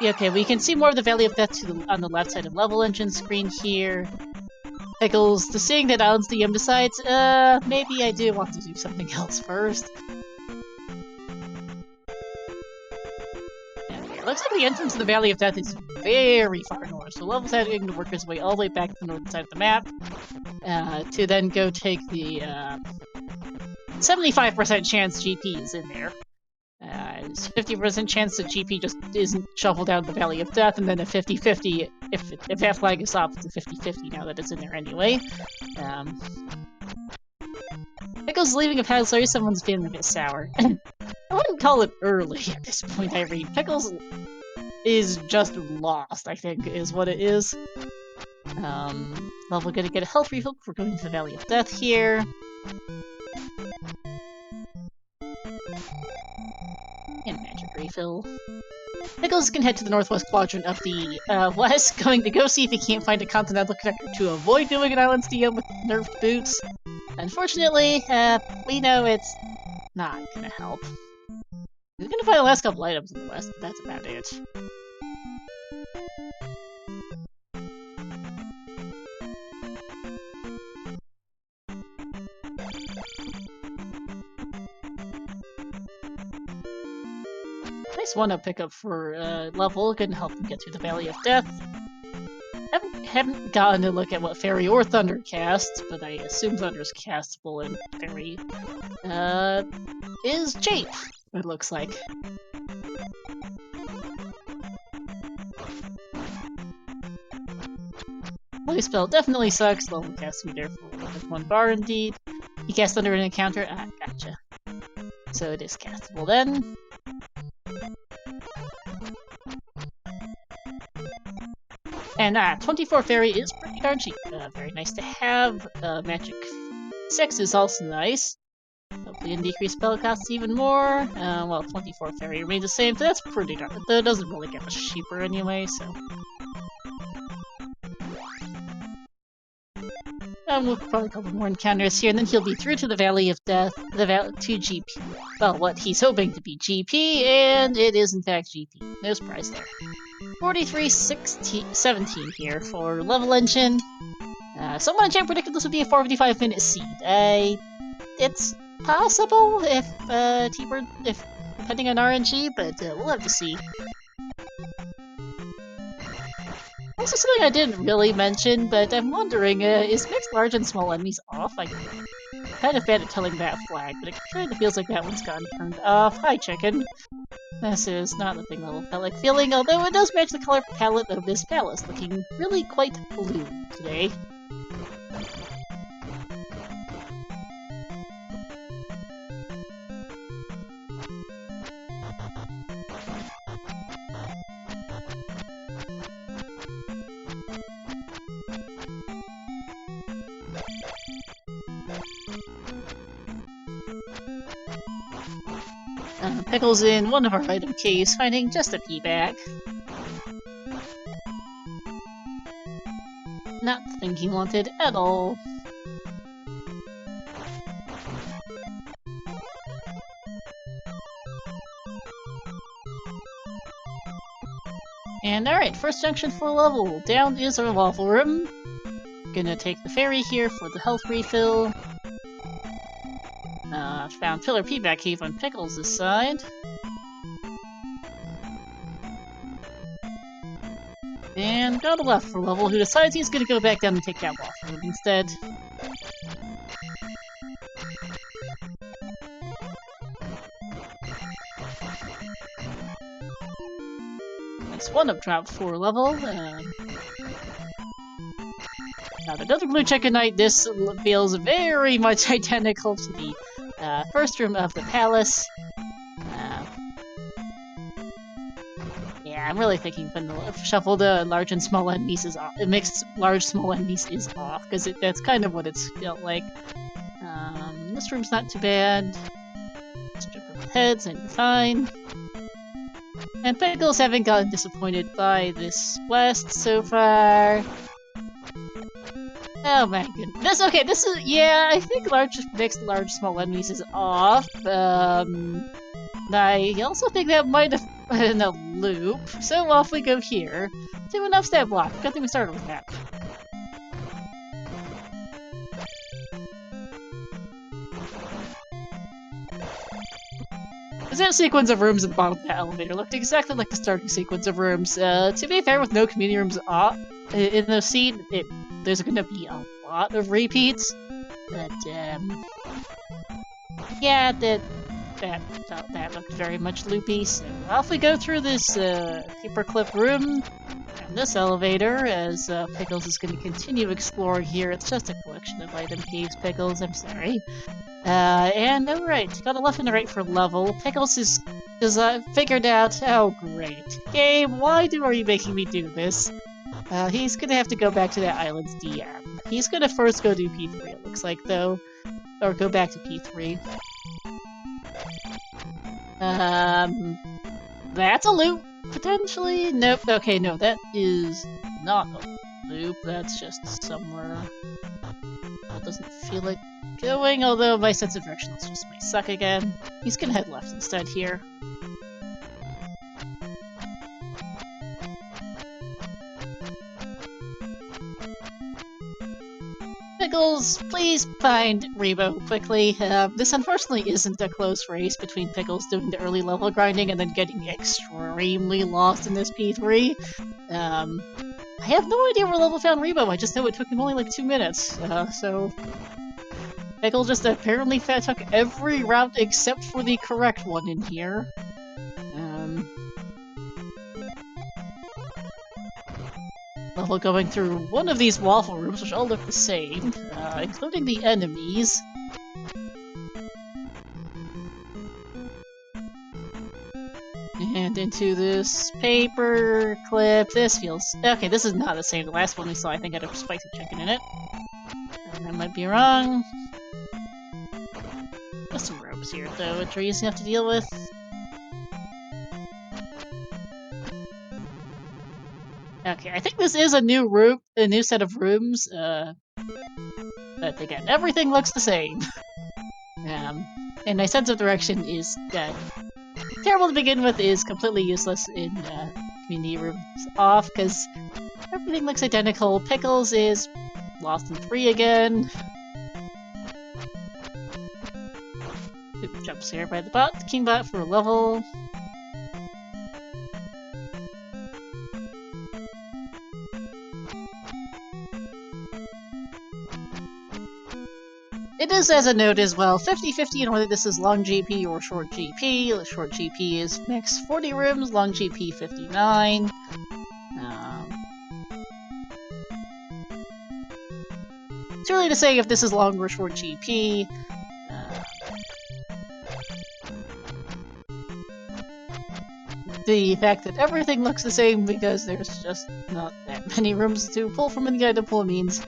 Okay, we can see more of the Valley of Death on the left side of Level Engine screen here. Pickles, seeing that Island's the M decides, maybe I do want to do something else first. Okay, looks like the entrance to the Valley of Death is very far north, so Level's having to work his way all the way back to the northern side of the map, to then go take the, 75% chance GP is in there. It's 50% chance that GP just isn't shuffled down the Valley of Death, and then a 50-50 if that flag is off, it's a 50-50 now that it's in there anyway. Pickles leaving a paddle, sorry, someone's feeling a bit sour. I wouldn't call it early at this point, Irene. Pickles is just lost, I think, is what it is. Well, we're gonna get a health refill. We're going to the Valley of Death here. And magic refill. Pickles can head to the northwest quadrant of the west, going to go see if he can't find a continental connector to avoid doing an Islands DM with nerfed boots. Unfortunately, we know it's not gonna help. He's gonna find the last couple items in the west, but that's about it. Nice one-up pickup for level, gonna help him get through the Valley of Death. Haven't gotten to look at what Fairy or Thunder casts, but I assume Thunder's castable and Fairy is Jape, it looks like. Holy Spell definitely sucks, level cast meter for one bar indeed. He casts Thunder in an encounter? Ah, gotcha. So it is castable then. And 24 Fairy is pretty darn cheap. Very nice to have. Magic 6 is also nice. Hopefully in decreased spell costs even more. Well, 24 Fairy remains the same, but that's pretty darn. That doesn't really get much cheaper anyway, so. We'll probably a couple more encounters here, and then he'll be through to the Valley of Death, to GP. Well, what he's hoping to be GP, and it is in fact GP. No surprise there. 43-17 here for levelengine. Someone in chat predicted this would be a 45-minute seed. It's possible if depending on RNG, but we'll have to see. Also, something I didn't really mention, but I'm wondering, is mixed large and small enemies off? I'm kind of bad at telling that flag, but it kind of feels like that one's gotten turned off. Hi, chicken. This is not the thing that felt like feeling, although it does match the color palette of this palace, looking really quite blue today. Pickles in one of our item caves, finding just a pea bag. Not the thing he wanted at all. And alright, first junction for level. Down is our lava room. Gonna take the ferry here for the health refill. Found Pillar Feedback Cave on Pickles' side. And got a left for level, who decides he's gonna go back down and take that waffle room instead. Nice one-up drop for level. Got another blue chicken knight. This feels very much identical to the first room of the palace. Yeah, I'm really thinking when shuffle the large and small enemies is off. It makes large small enemies is off because that's kind of what it's felt like. This room's not too bad. Just jump over the heads and you're fine. And Pickles haven't gotten disappointed by this quest so far. Oh my goodness. This is, yeah, I think mixed large small enemies is off. I also think that might have been a loop. So off we go here. To enough stat block. Good thing we started with that. That sequence of rooms at the bottom of the elevator looked exactly like the starting sequence of rooms. To be fair, with no community rooms in the scene, there's gonna be a lot of repeats. But, yeah, that looked very much loopy, so off we go through this paperclip room and this elevator as Pickles is going to continue exploring here. It's just a collection of item caves, Pickles, I'm sorry. And alright, got a left and a right for level. Pickles is figured out, oh great. Game, why are you making me do this? He's gonna have to go back to that island's DM. He's gonna first go do P3, it looks like, though. Or go back to P3. That's a loot! Potentially? Nope. Okay, no, that is not a loop. That's just somewhere that doesn't feel like going, although my sense of directions just may suck again. He's gonna head left instead here. Pickles, please find Rebo quickly. This unfortunately isn't a close race between Pickles doing the early level grinding and then getting extremely lost in this P3. I have no idea where level found Rebo, I just know it took him only like 2 minutes, so... Pickle just apparently took every route except for the correct one in here. Level going through one of these waffle rooms, which all look the same, including the enemies. And into this paper clip. This feels... Okay, this is not the same. The last one we saw, I think, had a spicy chicken in it. I might be wrong. There's some ropes here, though, which are easy enough to deal with. Okay, I think this is a new room, a new set of rooms, but again, everything looks the same. And my sense of direction is terrible to begin with, is completely useless in community rooms off, because everything looks identical. Pickles is lost in 3 again. Jumps here by the bot, the king bot for a level. It is as a note as well, 50-50 on whether this is long GP or short GP. The short GP is max 40 rooms, long GP 59. It's early to say if this is long or short GP. The fact that everything looks the same because there's just not that many rooms to pull from in the item pool means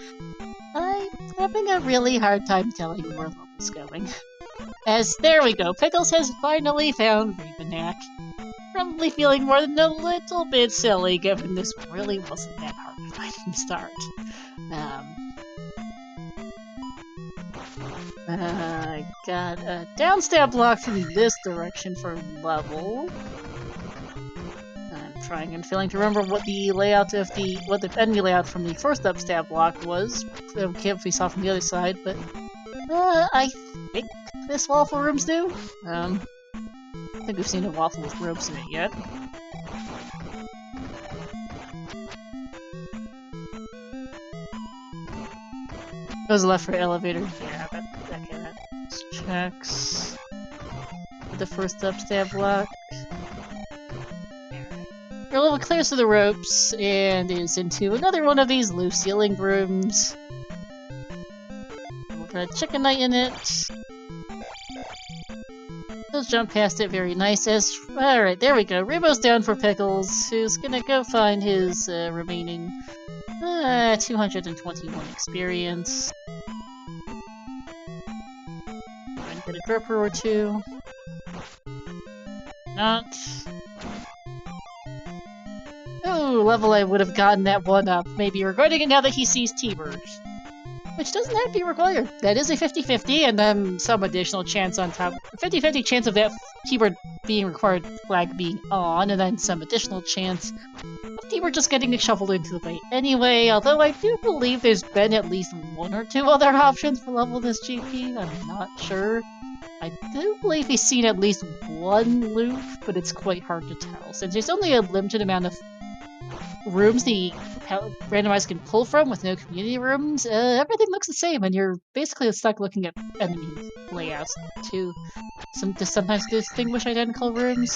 I'm having a really hard time telling where level's going. As there we go, Pickles has finally found Ravenac. Probably feeling more than a little bit silly given this really wasn't that hard to find in the start. Got a downstab block from this direction for level. I'm trying and failing to remember what the layout of what the enemy layout from the first upstab block was. If we saw from the other side, but I think this waffle room's new. I don't think we've seen a waffle with ropes in it yet. Goes left for elevator. Yeah, that checks the first upstab block. Your level clears through the ropes and is into another one of these loose ceiling rooms. We'll put a chicken knight in it. Let's jump past it, very nice. Alright, there we go. Rebo's down for Pickles, who's gonna go find his remaining 221 experience. And get a gripper or two. Not. Oh, level I would have gotten that one up. Maybe regretting it now that he sees T-Bird. Which doesn't have to be required. That is a 50-50, and then some additional chance on top. 50-50 chance of that T-Bird being required flag being on, and then some additional chance of T-Bird just getting shuffled into the fight anyway, although I do believe there's been at least 1 or 2 other options for level this GP, I'm not sure. I do believe he's seen at least 1 loop, but it's quite hard to tell, since there's only a limited amount of rooms the Randomizer can pull from with no community rooms. Everything looks the same, and you're basically stuck looking at enemy layouts to sometimes distinguish identical rooms.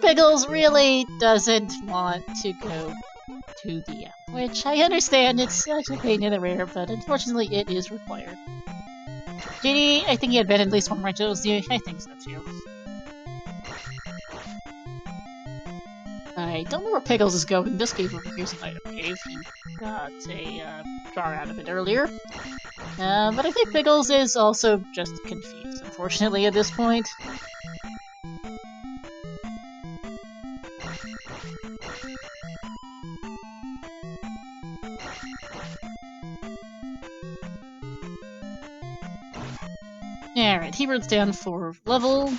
Pickles really doesn't want to go to the app, which I understand it's such a pain in the rear, but unfortunately it is required. JD, I think he had been at least 1 rentals. I think so too. I don't know where Pickles is going. This cave over here is an item cave. He got a jar out of it earlier. But I think Pickles is also just confused, unfortunately, at this point. Alright, he runs down for level.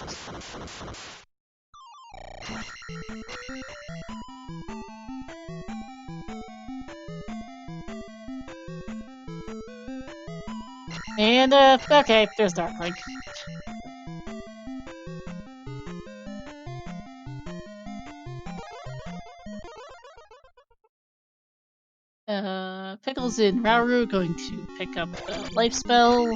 And, okay, there's Darkling. Pickles and Rauru going to pick up Life Spell.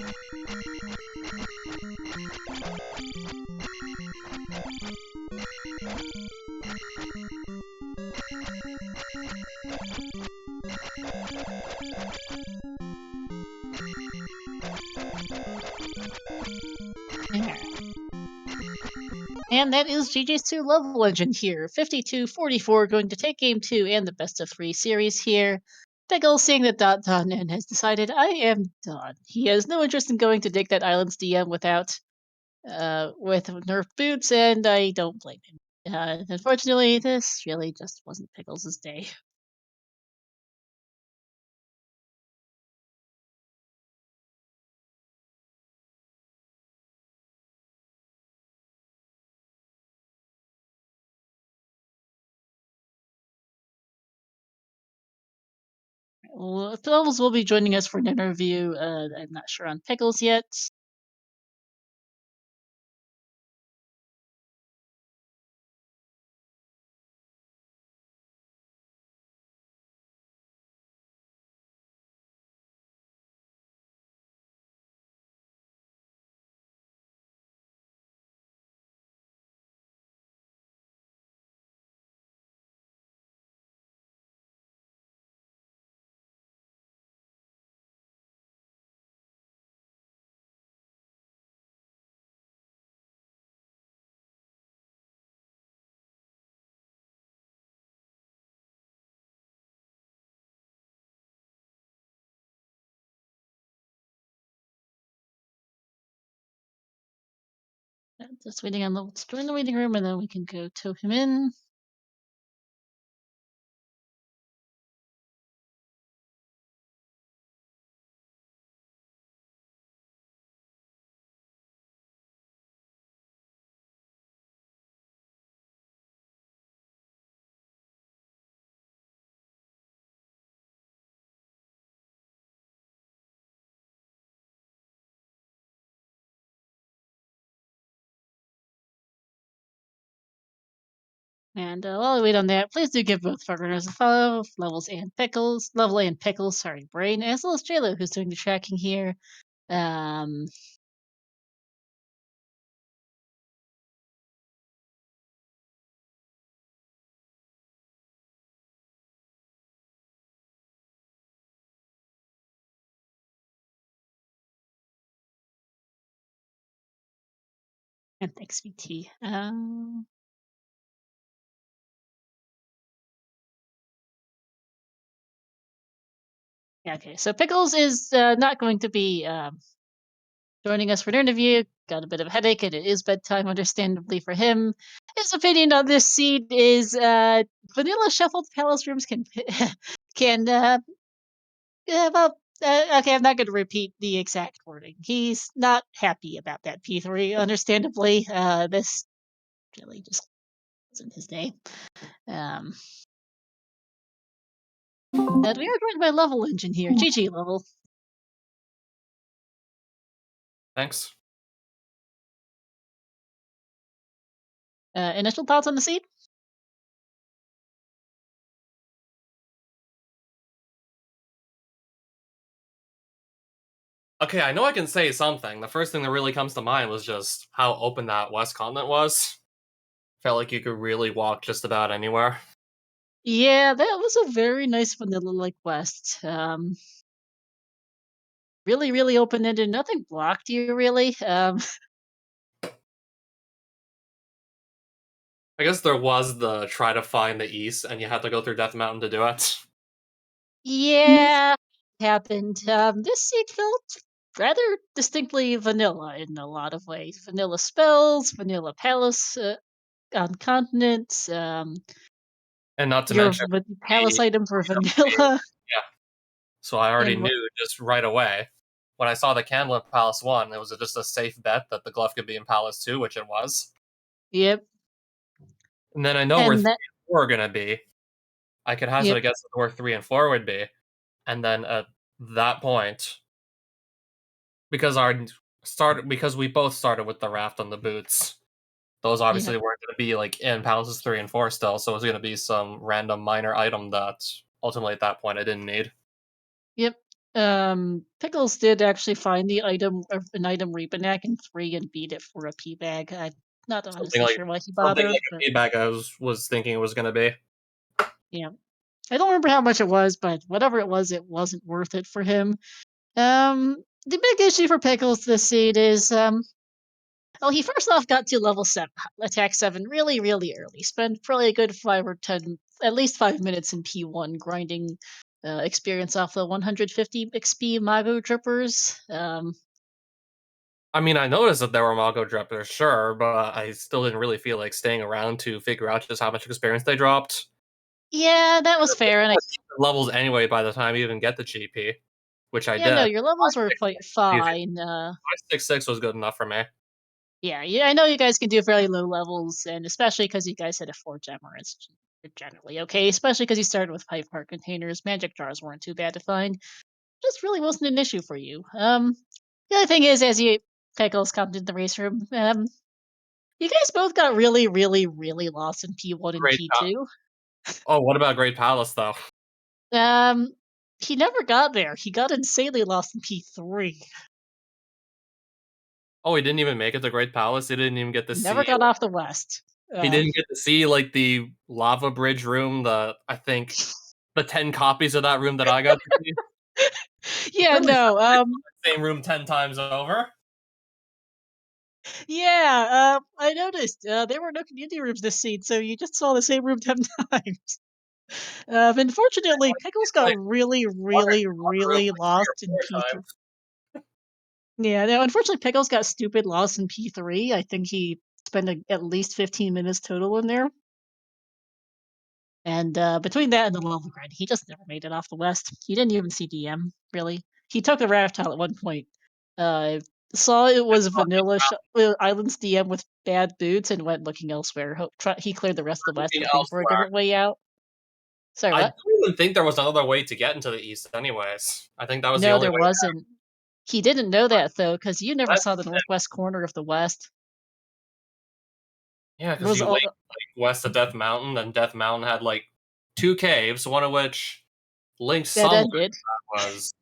And that is GG's 2 level engine here. 52-44 going to take game 2 and the best of 3 series here. Pickles, seeing that done and has decided, I am done. He has no interest in going to dig that island's DM without with Nerf boots, and I don't blame him. Unfortunately, this really just wasn't Pickles' day. Well, Pickles will be joining us for an interview. I'm not sure on Pickles yet. Just waiting on Lowell to join the waiting room, and then we can go tow him in. And while we wait on that, please do give both partners a follow, Level and Pickles, sorry, Brain, as well as JLo, who's doing the tracking here. Um, and thanks, VT. Yeah, okay, so Pickles is not going to be joining us for an interview. Got a bit of a headache, and it is bedtime, understandably, for him. His opinion on this seed is vanilla shuffled palace rooms can can well, okay, I'm not going to repeat the exact wording. He's not happy about that P3, understandably. This really just wasn't his day. And we are joined by Level Engine here. GG, Level. Thanks. Initial thoughts on the seed? Okay, I know I can say something. The first thing that really comes to mind was just how open that West continent was. Felt like you could really walk just about anywhere. Yeah, that was a very nice vanilla like West. Really, really open ended. Nothing blocked you, really. I guess there was the try to find the East, and you had to go through Death Mountain to do it. Yeah, happened. This seed felt rather distinctly vanilla in a lot of ways. Vanilla spells, vanilla palace on continents. And not to Your mention palace the items were vanilla, yeah. So I already and knew just right away. when I saw the candle in Palace 1, it was just a safe bet that the glove could be in Palace 2, which it was. Yep. And then I know where And 3 that and 4 are going to be. I could hazard a yep, guess where 3 and 4 would be. And then at that point, because because we both started with the raft and the boots, those obviously yep, weren't going to be like in Palaces 3 and 4 still, so it was going to be some random minor item that ultimately at that point I didn't need. yep. Pickles did actually find the item an item Reaponac in 3 and beat it for a P bag. I'm not Something honestly like sure why he something bothered, like a but feedback I was thinking it was going to be. yeah. I don't remember how much it was, but whatever it wasn't worth it for him. The big issue for Pickles this seed is well, he first off got to level 7, attack 7 really, really early. Spent probably a good 5 or 10, at least 5 minutes in P1 grinding experience off the 150 XP Mago Drippers. I mean, I noticed that there were Mago droppers, sure, but I still didn't really feel like staying around to figure out just how much experience they dropped. Yeah, that was fair, and I Levels anyway by the time you even get the GP, which I yeah, no, did. your levels were quite 566 fine. 566 was good enough for me. Yeah, I know you guys can do fairly low levels, and especially because you guys had a 4 gemmer, it's generally okay, especially because you started with pipe heart containers. Magic jars weren't too bad to find. Just really wasn't an issue for you. The other thing is, as you Pickles come to the race room, you guys both got really, really, really lost in P1 and Great. P2. Oh, what about Great Palace though? Um, he never got there. He got insanely lost in P3. Oh, he didn't even make it to Great Palace. He didn't even get to He never see. got off the West. He Uh, didn't get to see like the lava bridge room. The I think the 10 copies of that room that I got to see. yeah, Really, no. same room 10 times over. Yeah. I noticed there were no community rooms this seed, so you just saw the same room 10 times. Unfortunately, Pickles got Like really, one really, room really like 3 or lost in 4 P3. times. Yeah, no, unfortunately, Pickles got stupid lost in P3. I think he spent at least 15 minutes total in there. And between that and the level grind, he just never made it off the West. He didn't even see DM, really. He took a raft tile at one point. Uh, saw it was vanilla Islands DM with bad boots and went looking elsewhere. He cleared the rest of the West Looking hoping for a elsewhere. different way out. Sorry, I what? don't even think there was another way to get into the east, anyways. I think that was the No, only there way. wasn't. He didn't know that, though, because you never That, saw the northwest corner of the West. yeah, It because was you wait all like west of Death Mountain, and Death Mountain had like 2 caves, one of which linked dead somewhere ended. that was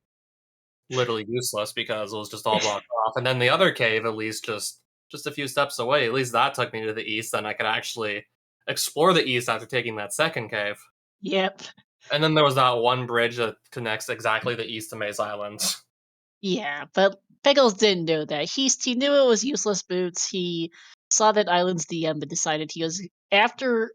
literally useless because it was just all blocked off. And then the other cave, at least just a few steps away, at least that took me to the east, and I could actually explore the east after taking that second cave. Yep. And then there was that one bridge that connects exactly the east to Maze Island. Yeah, but Pickles didn't know that. He knew it was useless boots. He saw that Island's DM, but decided he was after.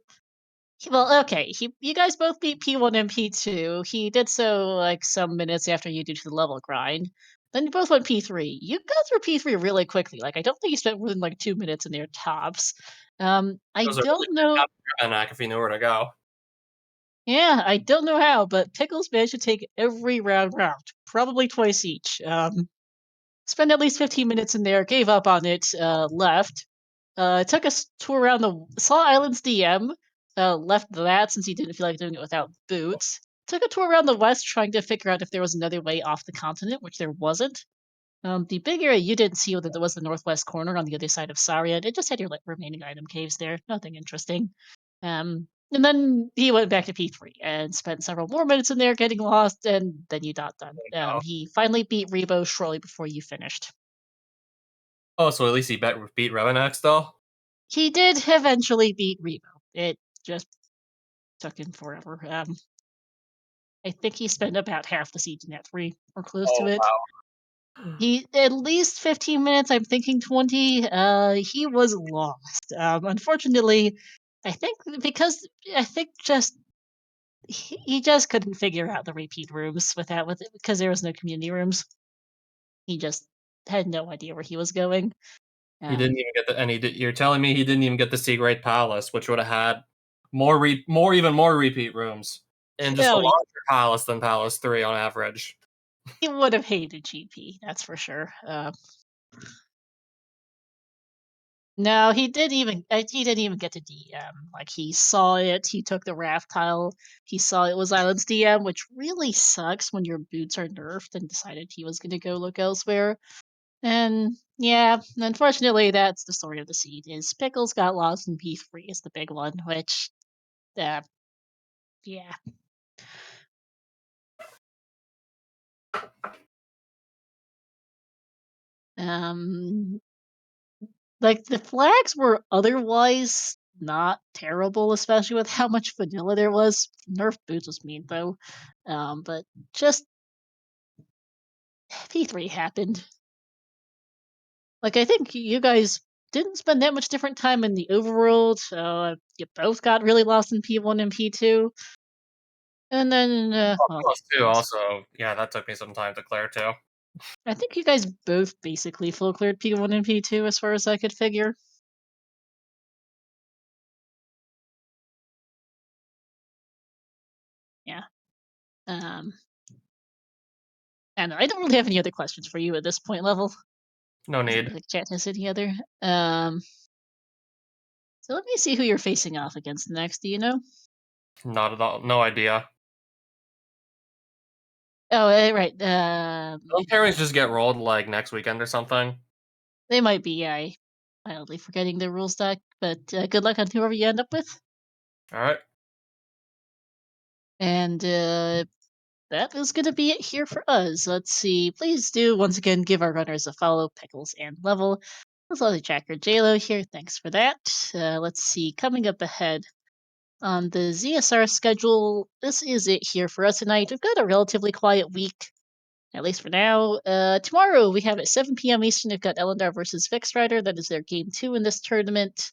Well, okay. You guys both beat P1 and P2. He did so like some minutes after you did the level grind. Then you both went P3. You got through P3 really quickly. Like I don't think you spent more than like 2 minutes in their tops. It I was a really don't quick know. path to Revenack if you knew where to go. Yeah, I don't know how, but Pickles managed to take every round, probably twice each. Spent at least 15 minutes in there, gave up on it, left. Took a tour around the saw Islands DM, left that since he didn't feel like doing it without boots. Took a tour around the west, trying to figure out if there was another way off the continent, which there wasn't. The big area you didn't see that there was the northwest corner on the other side of Saria. It just had your like, remaining item caves there. Nothing interesting. And then he went back to P3 and spent several more minutes in there getting lost, and then you got done. Oh, He finally beat Rebo shortly before you finished. oh, so at least he beat Revenack still? He did eventually beat Rebo. It just took him forever. I think he spent about half the season at 3 or close to Oh, it. wow. He at least 15 minutes, I'm thinking 20. He was lost. Unfortunately, I think because I think just he just couldn't figure out the repeat rooms with it because there was no community rooms. He just had no idea where he was going. He Um, didn't even get the and you're telling me he didn't even get to see Great Palace, which would have had even more repeat rooms in just a oh larger palace than Palace 3 on average. He would have hated GP, that's for sure. No, he didn't even get to DM. Like, he saw it, he took the raft tile, he saw it was Island's DM, which really sucks when your boots are nerfed, and decided he was gonna go look elsewhere. And yeah, unfortunately, that's the story of the seed. Is Pickles got lost in P3 is the big one, which, uh, yeah. Um, like, the flags were otherwise not terrible, especially with how much vanilla there was. Nerf boots was mean though. But just P3 happened. Like, I think you guys didn't spend that much different time in the overworld. You both got really lost in P1 and P2. And then, Oh, well, plus two yes. also. Yeah, that took me some time to clear too. I think you guys both basically full cleared P1 and P2 as far as I could figure. Yeah. Um, and I don't really have any other questions for you at this point level. No Doesn't need. look like chat has any other. Um, so let me see who you're facing off against next. Do you know? Not at all. No idea. Oh, right. Those pairings just get rolled like next weekend or something. They might be. Yeah, I wildly forgetting the rules deck, but good luck on whoever you end up with. All right. And that is going to be it here for us. Let's see. Please do once again give our runners a follow, Pickles and Level. As well as Jacker JLo here. Thanks for that. Let's see. Coming up ahead on the ZSR schedule, this is it here for us tonight. We've got a relatively quiet week, at least for now. Tomorrow we have at 7 p.m. Eastern, we've got Elendar versus Fixed Rider. That is their game 2 in this tournament.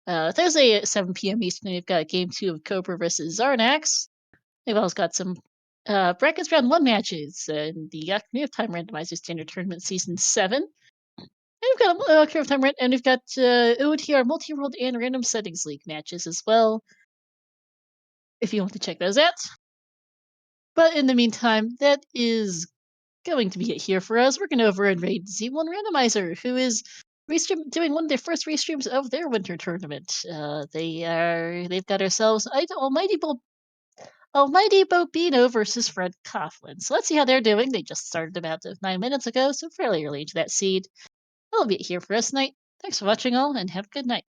Thursday at 7 p.m. Eastern, we've got game 2 of Cobra versus Zarnax. We've also got some brackets round 1 matches in the Ocarina of Time Randomizer Standard Tournament Season 7. And we've got Ocarina of Time and we've got OTR Multi-World and Random Settings League matches as well, if you want to check those out. But in the meantime, that is going to be it here for us. We're going to over and raid Z1 Randomizer, who is doing one of their first restreams of their winter tournament. They've got ourselves Almighty Bobino versus Fred Coughlin. So let's see how they're doing. They just started about 9 minutes ago, so fairly early into that seed. That'll be it here for us tonight. Thanks for watching all, and have a good night.